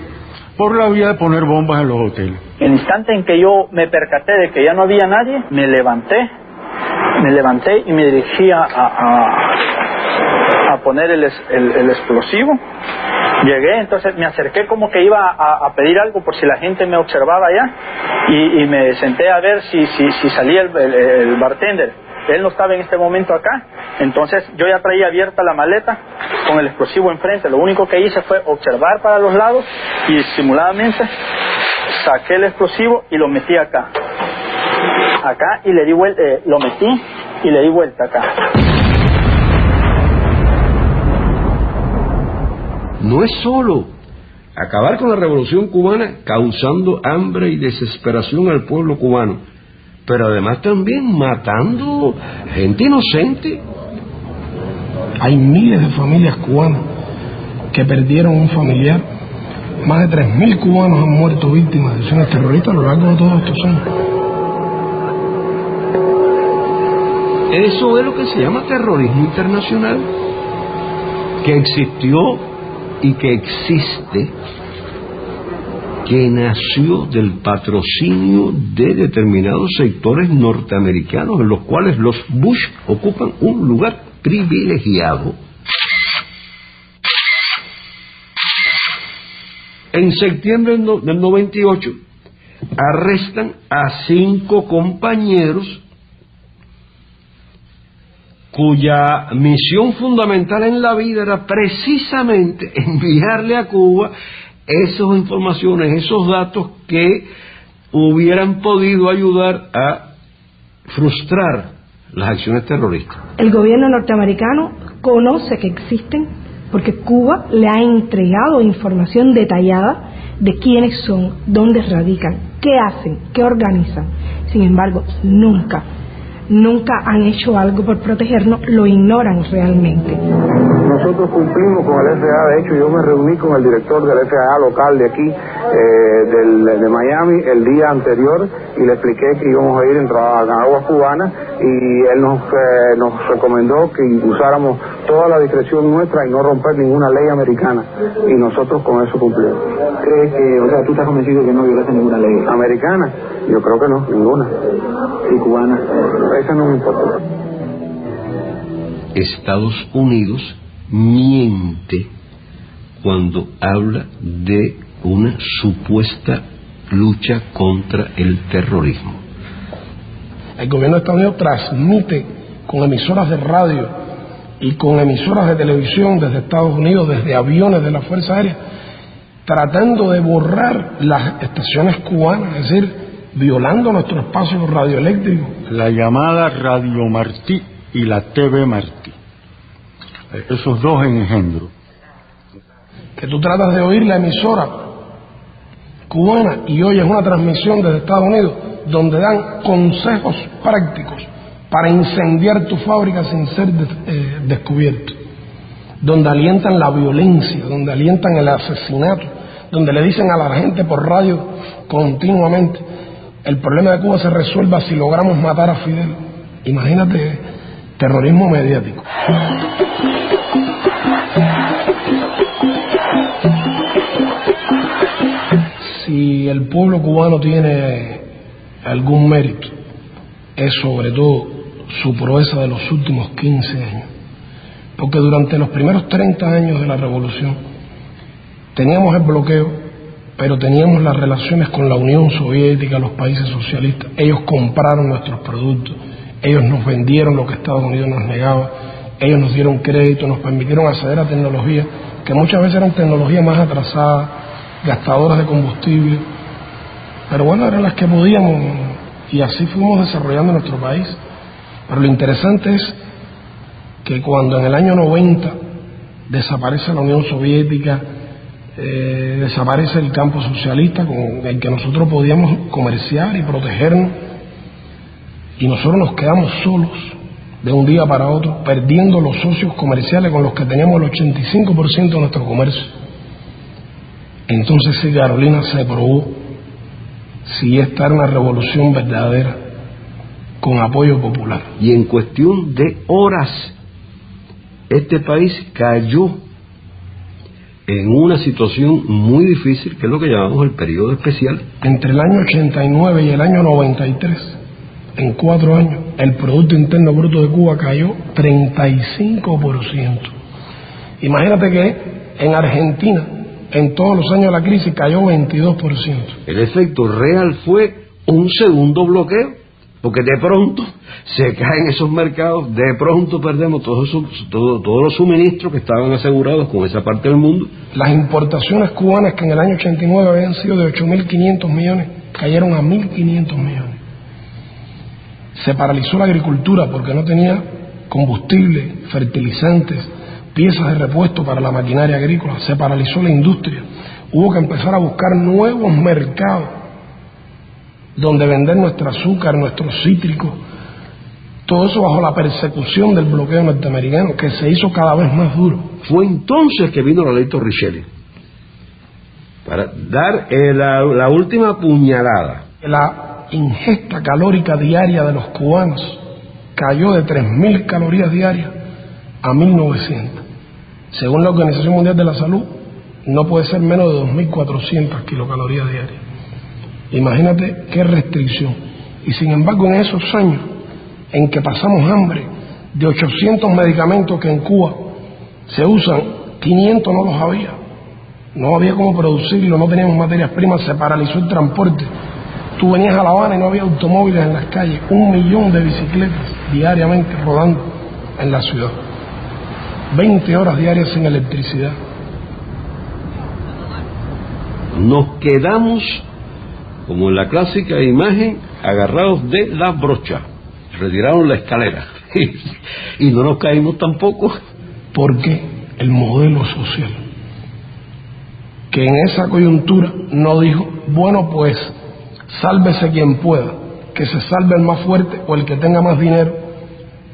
Por la vía de poner bombas en los hoteles. En el instante en que yo me percaté de que ya no había nadie, me levanté y me dirigí a poner el explosivo. Llegué, entonces me acerqué como que iba a pedir algo por si la gente me observaba allá, y me senté a ver si salía el bartender. Él no estaba en este momento acá, entonces yo ya traía abierta la maleta con el explosivo enfrente. Lo único que hice fue observar para los lados y disimuladamente saqué el explosivo y lo metí acá y le di vuelta, lo metí y le di vuelta acá. No es solo acabar con la revolución cubana causando hambre y desesperación al pueblo cubano, pero además también matando gente inocente. Hay miles de familias cubanas que perdieron un familiar. Más de 3.000 cubanos han muerto víctimas de acciones terroristas a lo largo de todos estos años. Eso es lo que se llama terrorismo internacional, que existió y que existe, que nació del patrocinio de determinados sectores norteamericanos, en los cuales los Bush ocupan un lugar privilegiado. En septiembre del 98 arrestan a 5 compañeros cuya misión fundamental en la vida era precisamente enviarle a Cuba esas informaciones, esos datos que hubieran podido ayudar a frustrar las acciones terroristas. El gobierno norteamericano conoce que existen porque Cuba le ha entregado información detallada de quiénes son, dónde radican, qué hacen, qué organizan. Sin embargo, nunca han hecho algo por protegernos, lo ignoran realmente. Nosotros cumplimos con el FAA. De hecho, yo me reuní con el director del FAA local de aquí, de Miami, el día anterior, y le expliqué que íbamos a ir en aguas cubanas, y él nos recomendó que usáramos toda la discreción nuestra y no romper ninguna ley americana, y nosotros con eso cumplimos. crees que, o sea, tú estás convencido que no violaste ninguna ley? ¿Americana? Yo creo que no, ninguna. ¿Y cubana? Esa no me importa. Estados Unidos miente cuando habla de una supuesta lucha contra el terrorismo. El gobierno de Estados Unidos transmite con emisoras de radio y con emisoras de televisión desde Estados Unidos, desde aviones de la Fuerza Aérea, tratando de borrar las estaciones cubanas, es decir, violando nuestro espacio radioeléctrico. La llamada Radio Martí y la TV Martí. Esos dos engendros. Que tú tratas de oír la emisora cubana y oyes una transmisión desde Estados Unidos donde dan consejos prácticos para incendiar tu fábrica sin ser descubierto, donde alientan la violencia, donde alientan el asesinato, donde le dicen a la gente por radio continuamente: el problema de Cuba se resuelva si logramos matar a Fidel. Imagínate, terrorismo mediático. Si el pueblo cubano tiene algún mérito, es sobre todo su proeza de los últimos 15 años. Porque durante los primeros 30 años de la revolución teníamos el bloqueo, pero teníamos las relaciones con la Unión Soviética, los países socialistas. Ellos compraron nuestros productos, ellos nos vendieron lo que Estados Unidos nos negaba, ellos nos dieron crédito, nos permitieron acceder a tecnologías que muchas veces eran tecnologías más atrasadas, gastadoras de combustible, pero bueno, eran las que podíamos, y así fuimos desarrollando nuestro país. Pero lo interesante es que cuando en el año 90 desaparece la Unión Soviética, desaparece el campo socialista con el que nosotros podíamos comerciar y protegernos, y nosotros nos quedamos solos de un día para otro, perdiendo los socios comerciales con los que teníamos el 85% de nuestro comercio. Entonces sí, Carolina, se probó si esta era una revolución verdadera con apoyo popular. Y en cuestión de horas, este país cayó en una situación muy difícil, que es lo que llamamos el periodo especial. Entre el año 89 y el año 93, en 4 años, el Producto Interno Bruto de Cuba cayó 35%. Imagínate que en Argentina, en todos los años de la crisis, cayó 22%. El efecto real fue un segundo bloqueo, porque de pronto se caen esos mercados, de pronto perdemos todos los suministros que estaban asegurados con esa parte del mundo. Las importaciones cubanas, que en el año 89 habían sido de 8.500 millones, cayeron a 1.500 millones. Se paralizó la agricultura porque no tenía combustible, fertilizantes, piezas de repuesto para la maquinaria agrícola. Se paralizó la industria. Hubo que empezar a buscar nuevos mercados donde vender nuestro azúcar, nuestros cítricos. Todo eso bajo la persecución del bloqueo norteamericano, que se hizo cada vez más duro. Fue entonces que vino la ley Torricelli para dar la última puñalada. La ingesta calórica diaria de los cubanos cayó de 3.000 calorías diarias a 1.900. Según la Organización Mundial de la Salud, no puede ser menos de 2.400 kilocalorías diarias. Imagínate qué restricción. Y sin embargo, en esos años en que pasamos hambre, de 800 medicamentos que en Cuba se usan, 500 no los había. No había cómo producirlo, no teníamos materias primas, se paralizó el transporte. Tú venías a La Habana y no había automóviles en las calles, 1 millón de bicicletas diariamente rodando en la ciudad, 20 horas diarias sin electricidad. Nos quedamos, como en la clásica imagen, agarrados de la brocha. Retiraron la escalera y no nos caímos tampoco. Porque el modelo social, que en esa coyuntura no dijo, bueno, pues sálvese quien pueda, que se salve el más fuerte o el que tenga más dinero.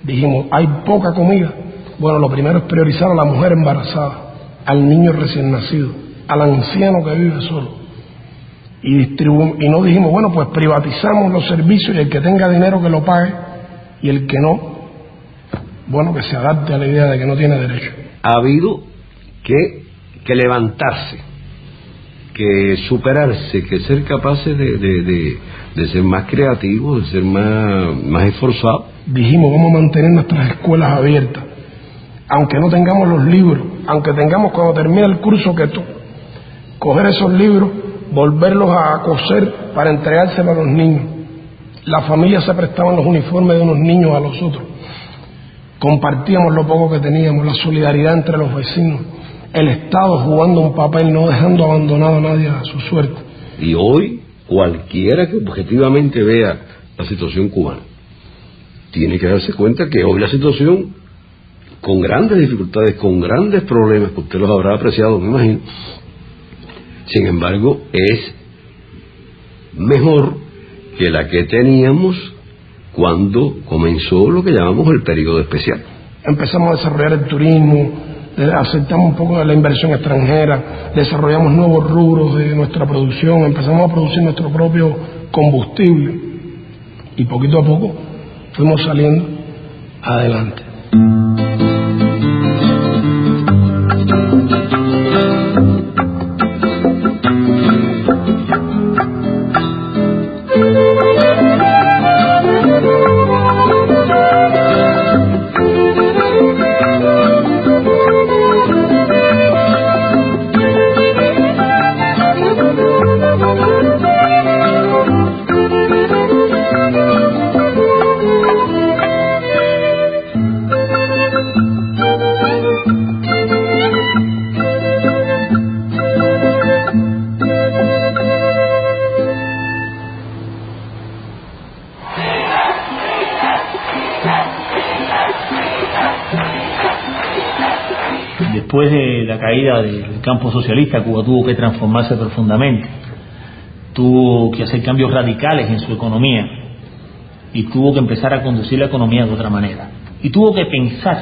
Dijimos, hay poca comida. Bueno, lo primero es priorizar a la mujer embarazada, al niño recién nacido, al anciano que vive solo. Y no dijimos, bueno, pues privatizamos los servicios y el que tenga dinero que lo pague, y el que no, bueno, que se adapte a la idea de que no tiene derecho. Ha habido que levantarse que superarse, que ser capaces de ser más creativos, de ser más esforzados. Dijimos, vamos a mantener nuestras escuelas abiertas, aunque no tengamos los libros, aunque tengamos cuando termine el curso que tú, coger esos libros, volverlos a coser para entregárselos a los niños. Las familias se prestaban los uniformes de unos niños a los otros. Compartíamos lo poco que teníamos, la solidaridad entre los vecinos, el Estado jugando un papel, no dejando abandonado a nadie a su suerte. Y hoy, cualquiera que objetivamente vea la situación cubana, tiene que darse cuenta que hoy la situación, con grandes dificultades, con grandes problemas, que usted los habrá apreciado, me imagino, sin embargo, es mejor que la que teníamos cuando comenzó lo que llamamos el periodo especial. Empezamos a desarrollar el turismo, aceptamos un poco de la inversión extranjera, desarrollamos nuevos rubros de nuestra producción, empezamos a producir nuestro propio combustible y poquito a poco fuimos saliendo adelante. Después de la caída del campo socialista, Cuba tuvo que transformarse profundamente, tuvo que hacer cambios radicales en su economía y tuvo que empezar a conducir la economía de otra manera. Y tuvo que pensar,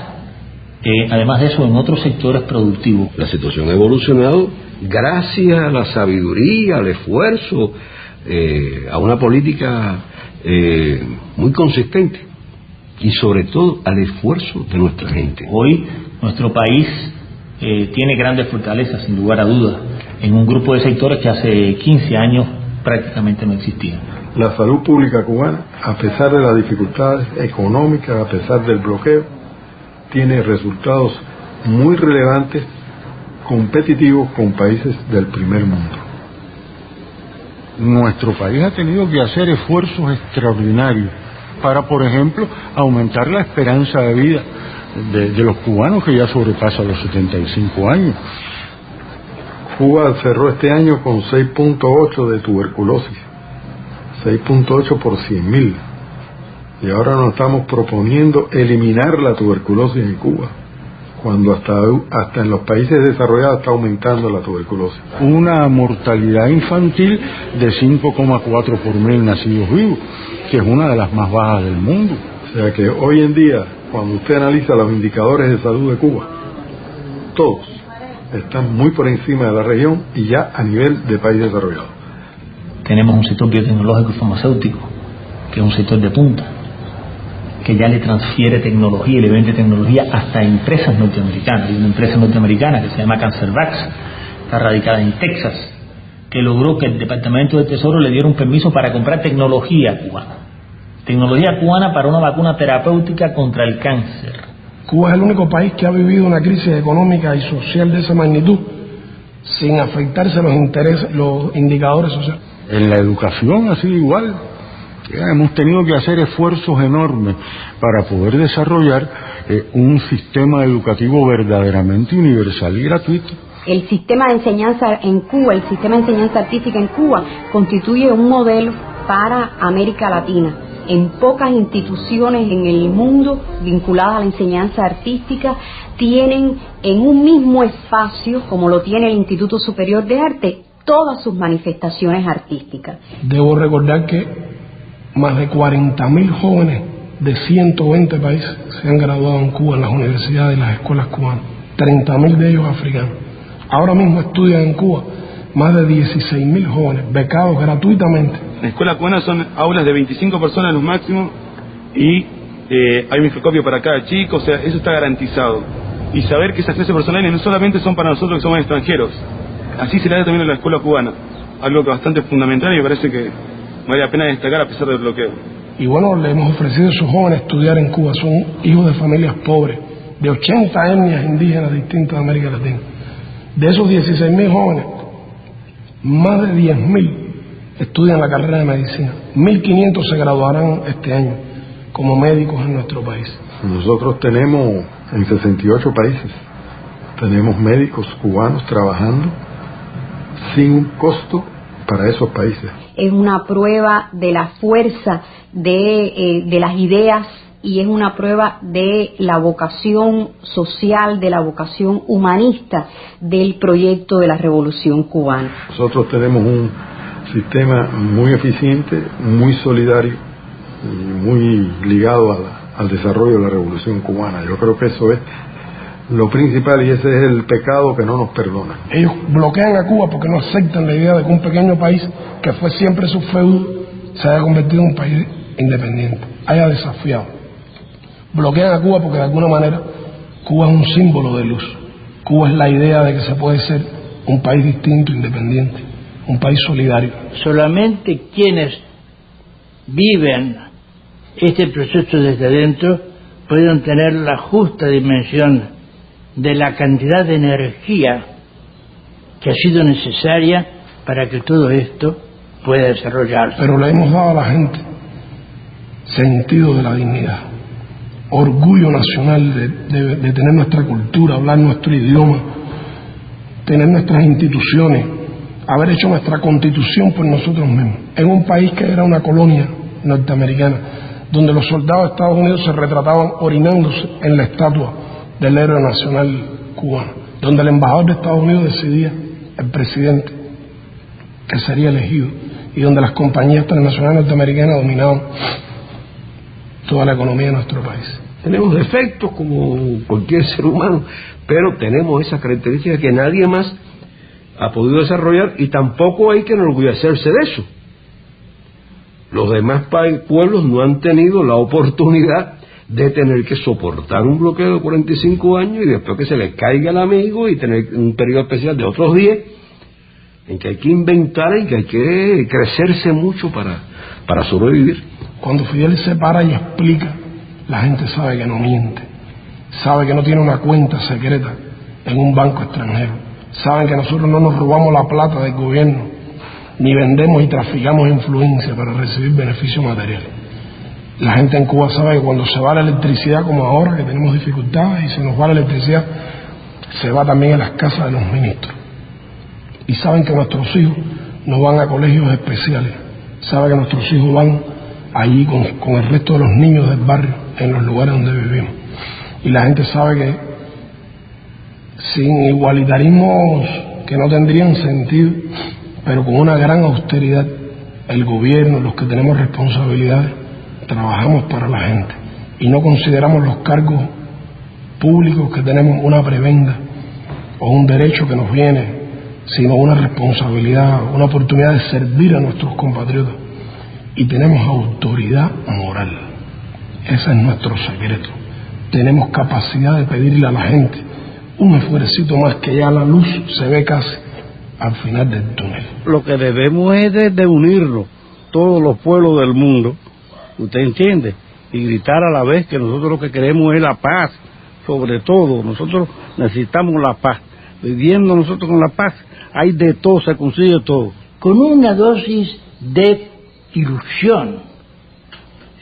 además de eso, en otros sectores productivos. La situación ha evolucionado gracias a la sabiduría, al esfuerzo, a una política muy consistente y sobre todo al esfuerzo de nuestra gente. Hoy nuestro país tiene grandes fortalezas, sin lugar a dudas, en un grupo de sectores que hace 15 años prácticamente no existían. La salud pública cubana, a pesar de las dificultades económicas, a pesar del bloqueo, tiene resultados muy relevantes, competitivos con países del primer mundo. Nuestro país ha tenido que hacer esfuerzos extraordinarios para, por ejemplo, aumentar la esperanza de vida de los cubanos, que ya sobrepasa los 75 años. Cuba cerró este año con 6.8 de tuberculosis, 6.8 por 100.000, y ahora nos estamos proponiendo eliminar la tuberculosis en Cuba, cuando hasta en los países desarrollados está aumentando la tuberculosis. Una mortalidad infantil de 5,4 por 1000 nacidos vivos, que es una de las más bajas del mundo. O sea que hoy en día, cuando usted analiza los indicadores de salud de Cuba, todos están muy por encima de la región y ya a nivel de país desarrollado. Tenemos un sector biotecnológico y farmacéutico, que es un sector de punta, que ya le transfiere tecnología y le vende tecnología hasta empresas norteamericanas. Hay una empresa norteamericana que se llama CancerVax, está radicada en Texas, que logró que el Departamento del Tesoro le diera un permiso para comprar tecnología cubana. Tecnología cubana para una vacuna terapéutica contra el cáncer. Cuba es el único país que ha vivido una crisis económica y social de esa magnitud sin afectarse los intereses, los indicadores sociales. En la educación ha sido igual. Hemos tenido que hacer esfuerzos enormes para poder desarrollar un sistema educativo verdaderamente universal y gratuito. El sistema de enseñanza en Cuba, el sistema de enseñanza artística en Cuba, constituye un modelo para América Latina. En pocas instituciones en el mundo vinculadas a la enseñanza artística tienen en un mismo espacio, como lo tiene el Instituto Superior de Arte, todas sus manifestaciones artísticas. Debo recordar que más de 40.000 jóvenes de 120 países se han graduado en Cuba en las universidades y las escuelas cubanas, 30.000 de ellos africanos. Ahora mismo estudian en Cuba más de 16.000 jóvenes, becados gratuitamente. La escuela cubana son aulas de 25 personas los máximos y hay microscopio para cada chico, o sea, eso está garantizado. Y saber que esas clases personales no solamente son para nosotros que somos extranjeros, así se le da también a la escuela cubana, algo que bastante fundamental y me parece que vale la pena destacar a pesar del bloqueo. Y bueno, le hemos ofrecido a esos jóvenes estudiar en Cuba, son hijos de familias pobres, de 80 etnias indígenas distintas de América Latina. De esos 16.000 jóvenes, más de 10.000 estudian la carrera de medicina. 1.500 se graduarán este año como médicos en nuestro país. Nosotros tenemos en 68 países, tenemos médicos cubanos trabajando sin un costo para esos países. Es una prueba de la fuerza de las ideas y es una prueba de la vocación social, de la vocación humanista del proyecto de la Revolución Cubana. Nosotros tenemos un sistema muy eficiente, muy solidario y muy ligado al desarrollo de la Revolución Cubana. Yo creo que eso es lo principal y ese es el pecado que no nos perdona. Ellos bloquean a Cuba porque no aceptan la idea de que un pequeño país que fue siempre su feudo se haya convertido en un país independiente, haya desafiado. Bloquean a Cuba porque de alguna manera Cuba es un símbolo de luz. Cuba es la idea de que se puede ser un país distinto, independiente, un país solidario. Solamente quienes viven este proceso desde dentro pueden tener la justa dimensión de la cantidad de energía que ha sido necesaria para que todo esto pueda desarrollarse. Pero le hemos dado a la gente sentido de la dignidad, orgullo nacional de tener nuestra cultura, hablar nuestro idioma, tener nuestras instituciones, haber hecho nuestra constitución por nosotros mismos. En un país que era una colonia norteamericana, donde los soldados de Estados Unidos se retrataban orinándose en la estatua del héroe nacional cubano, donde el embajador de Estados Unidos decidía el presidente que sería elegido y donde las compañías transnacionales norteamericanas dominaban toda la economía de nuestro país. Tenemos defectos como cualquier ser humano, pero tenemos esa característica que nadie más ha podido desarrollar y tampoco hay que enorgullecerse de eso. Los demás pueblos no han tenido la oportunidad de tener que soportar un bloqueo de 45 años y después que se les caiga el amigo y tener un periodo especial de otros 10 en que hay que inventar y que hay que crecerse mucho para sobrevivir. Cuando Fidel se para y explica, la gente sabe que no miente, sabe que no tiene una cuenta secreta en un banco extranjero, saben que nosotros no nos robamos la plata del gobierno, ni vendemos y traficamos influencia para recibir beneficios materiales. La gente en Cuba sabe que cuando se va la electricidad, como ahora que tenemos dificultades y se nos va la electricidad, se va también a las casas de los ministros. Y saben que nuestros hijos no van a colegios especiales, saben que nuestros hijos van allí con el resto de los niños del barrio, en los lugares donde vivimos. Y la gente sabe que sin igualitarismos que no tendrían sentido, pero con una gran austeridad, el gobierno, los que tenemos responsabilidades, trabajamos para la gente y no consideramos los cargos públicos que tenemos una prebenda o un derecho que nos viene, sino una responsabilidad, una oportunidad de servir a nuestros compatriotas. Y tenemos autoridad moral. Ese es nuestro secreto. Tenemos capacidad de pedirle a la gente un esfuercito más, que ya la luz se ve casi al final del túnel. Lo que debemos es de unirnos, todos los pueblos del mundo, ¿usted entiende? Y gritar a la vez que nosotros lo que queremos es la paz, sobre todo. Nosotros necesitamos la paz. Viviendo nosotros con la paz, hay de todo, se consigue todo. Con una dosis de ilusión,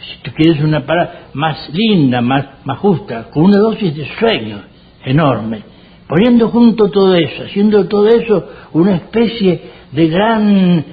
si tú quieres una palabra más linda, más justa, con una dosis de sueño enorme, poniendo junto todo eso, haciendo todo eso una especie de gran,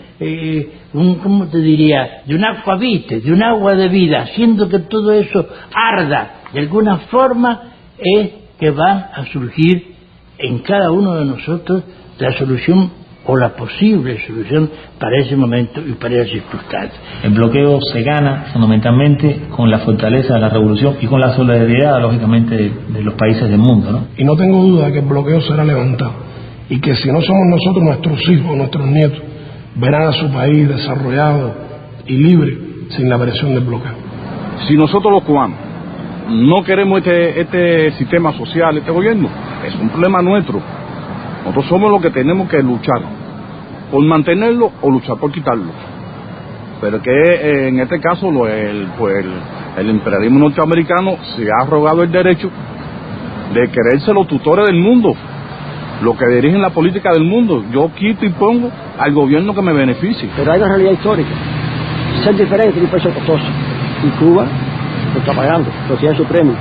¿cómo te diría?, de un aquavite, de un agua de vida, haciendo que todo eso arda de alguna forma, es que va a surgir en cada uno de nosotros la solución o la posible solución para ese momento y para esa circunstancia. El bloqueo se gana fundamentalmente con la fortaleza de la revolución y con la solidaridad, lógicamente, de los países del mundo, ¿no? Y no tengo duda de que el bloqueo será levantado y que si no somos nosotros, nuestros hijos, nuestros nietos verán a su país desarrollado y libre sin la presión del bloqueo. Si nosotros los cubanos no queremos este sistema social, este gobierno, es un problema nuestro. Nosotros somos los que tenemos que luchar por mantenerlo o luchar por quitarlo. Pero que en este caso el imperialismo norteamericano se ha arrogado el derecho de quererse los tutores del mundo, los que dirigen la política del mundo. Yo quito y pongo al gobierno que me beneficie. Pero hay una realidad histórica. Ser diferente es un precio costoso. Y Cuba lo está pagando, lo tiene su premio.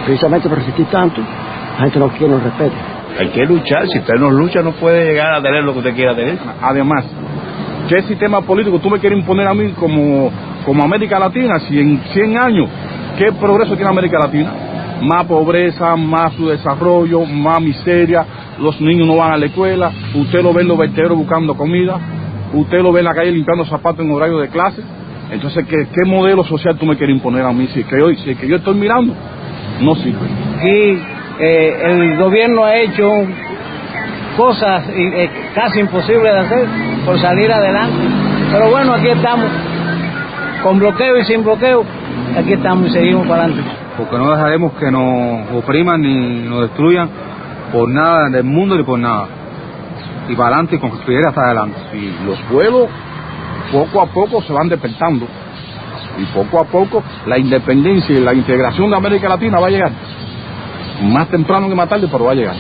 Precisamente por resistir tanto, la gente no quiere, no respeta. Hay que luchar. Si usted no lucha, no puede llegar a tener lo que usted quiera tener. Además, ¿qué sistema político tú me quieres imponer a mí como América Latina? Si en 100 años, ¿qué progreso tiene América Latina? Más pobreza, más subdesarrollo, más miseria, los niños no van a la escuela, usted lo ve en los vertederos buscando comida, usted lo ve en la calle limpiando zapatos en horario de clase. Entonces, ¿qué modelo social tú me quieres imponer a mí? Si es que yo estoy mirando, no sirve. Aquí el gobierno ha hecho cosas casi imposibles de hacer por salir adelante. Pero bueno, aquí estamos, con bloqueo y sin bloqueo, aquí estamos y seguimos para adelante. Porque no dejaremos que nos opriman ni nos destruyan por nada del mundo ni por nada. Y para adelante y construir hasta adelante. Y los pueblos poco a poco se van despertando. Y poco a poco la independencia y la integración de América Latina va a llegar. Más temprano que más tarde, pero va a llegar.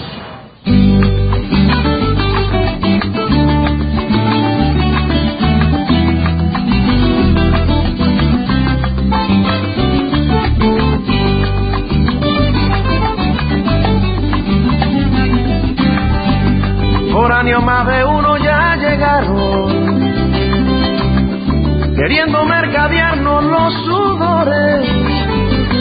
Foráneos más de uno ya llegaron, queriendo mercadearnos los sudores,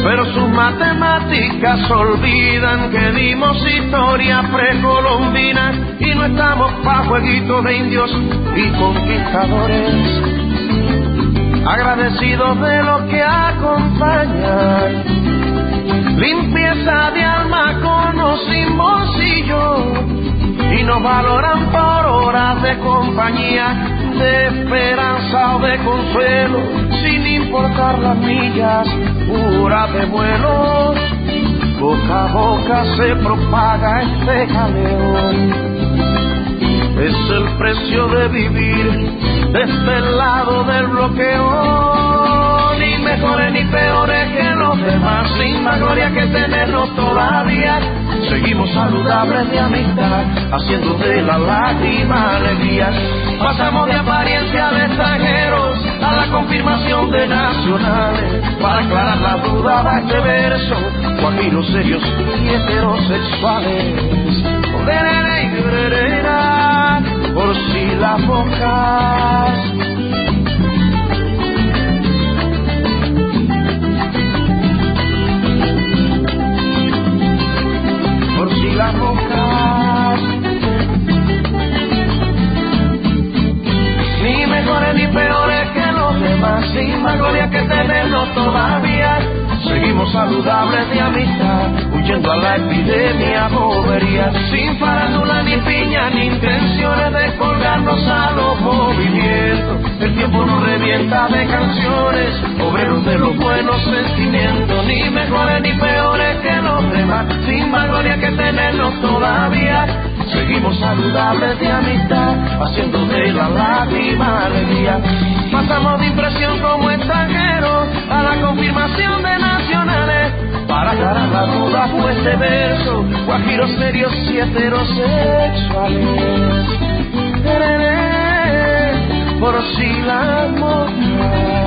pero sus matemáticas olvidan que dimos historia precolombina y no estamos pa' jueguitos de indios y conquistadores. Agradecidos de lo que acompaña, limpieza de alma conocimos y yo, y nos valoran por horas de compañía, de esperanza o de consuelo, sin importar las millas, horas de vuelo. Boca a boca se propaga este jaleo. Es el precio de vivir de este lado del bloqueo. Ni mejores ni peores que los demás, sin más gloria que tenernos todavía. Seguimos saludables de amistad, haciendo de la lágrima alegría. Pasamos de apariencia de extranjeros a la confirmación de nacionales. Para aclarar la duda de este verso, guajiros serios y heterosexuales. Por si las moscas. Por si las moscas. Ni mejores ni peores que los demás, sin más gloria que tenernos todavía. Seguimos saludables de amistad, huyendo a la epidemia bobería, sin farándula ni piña ni intenciones de colgarnos a los movimientos. El tiempo nos revienta de canciones, obreros de los buenos sentimientos. Ni mejores ni peores que los demás, sin más gloria que tenernos todavía. Seguimos saludables de amistad, haciendo de la lágrima alegría. Pasamos de impresión como extranjeros a la confirmación de nacionales. Para aclarar la duda fue este verso, guajiros serios y heterosexuales. Por si las moscas.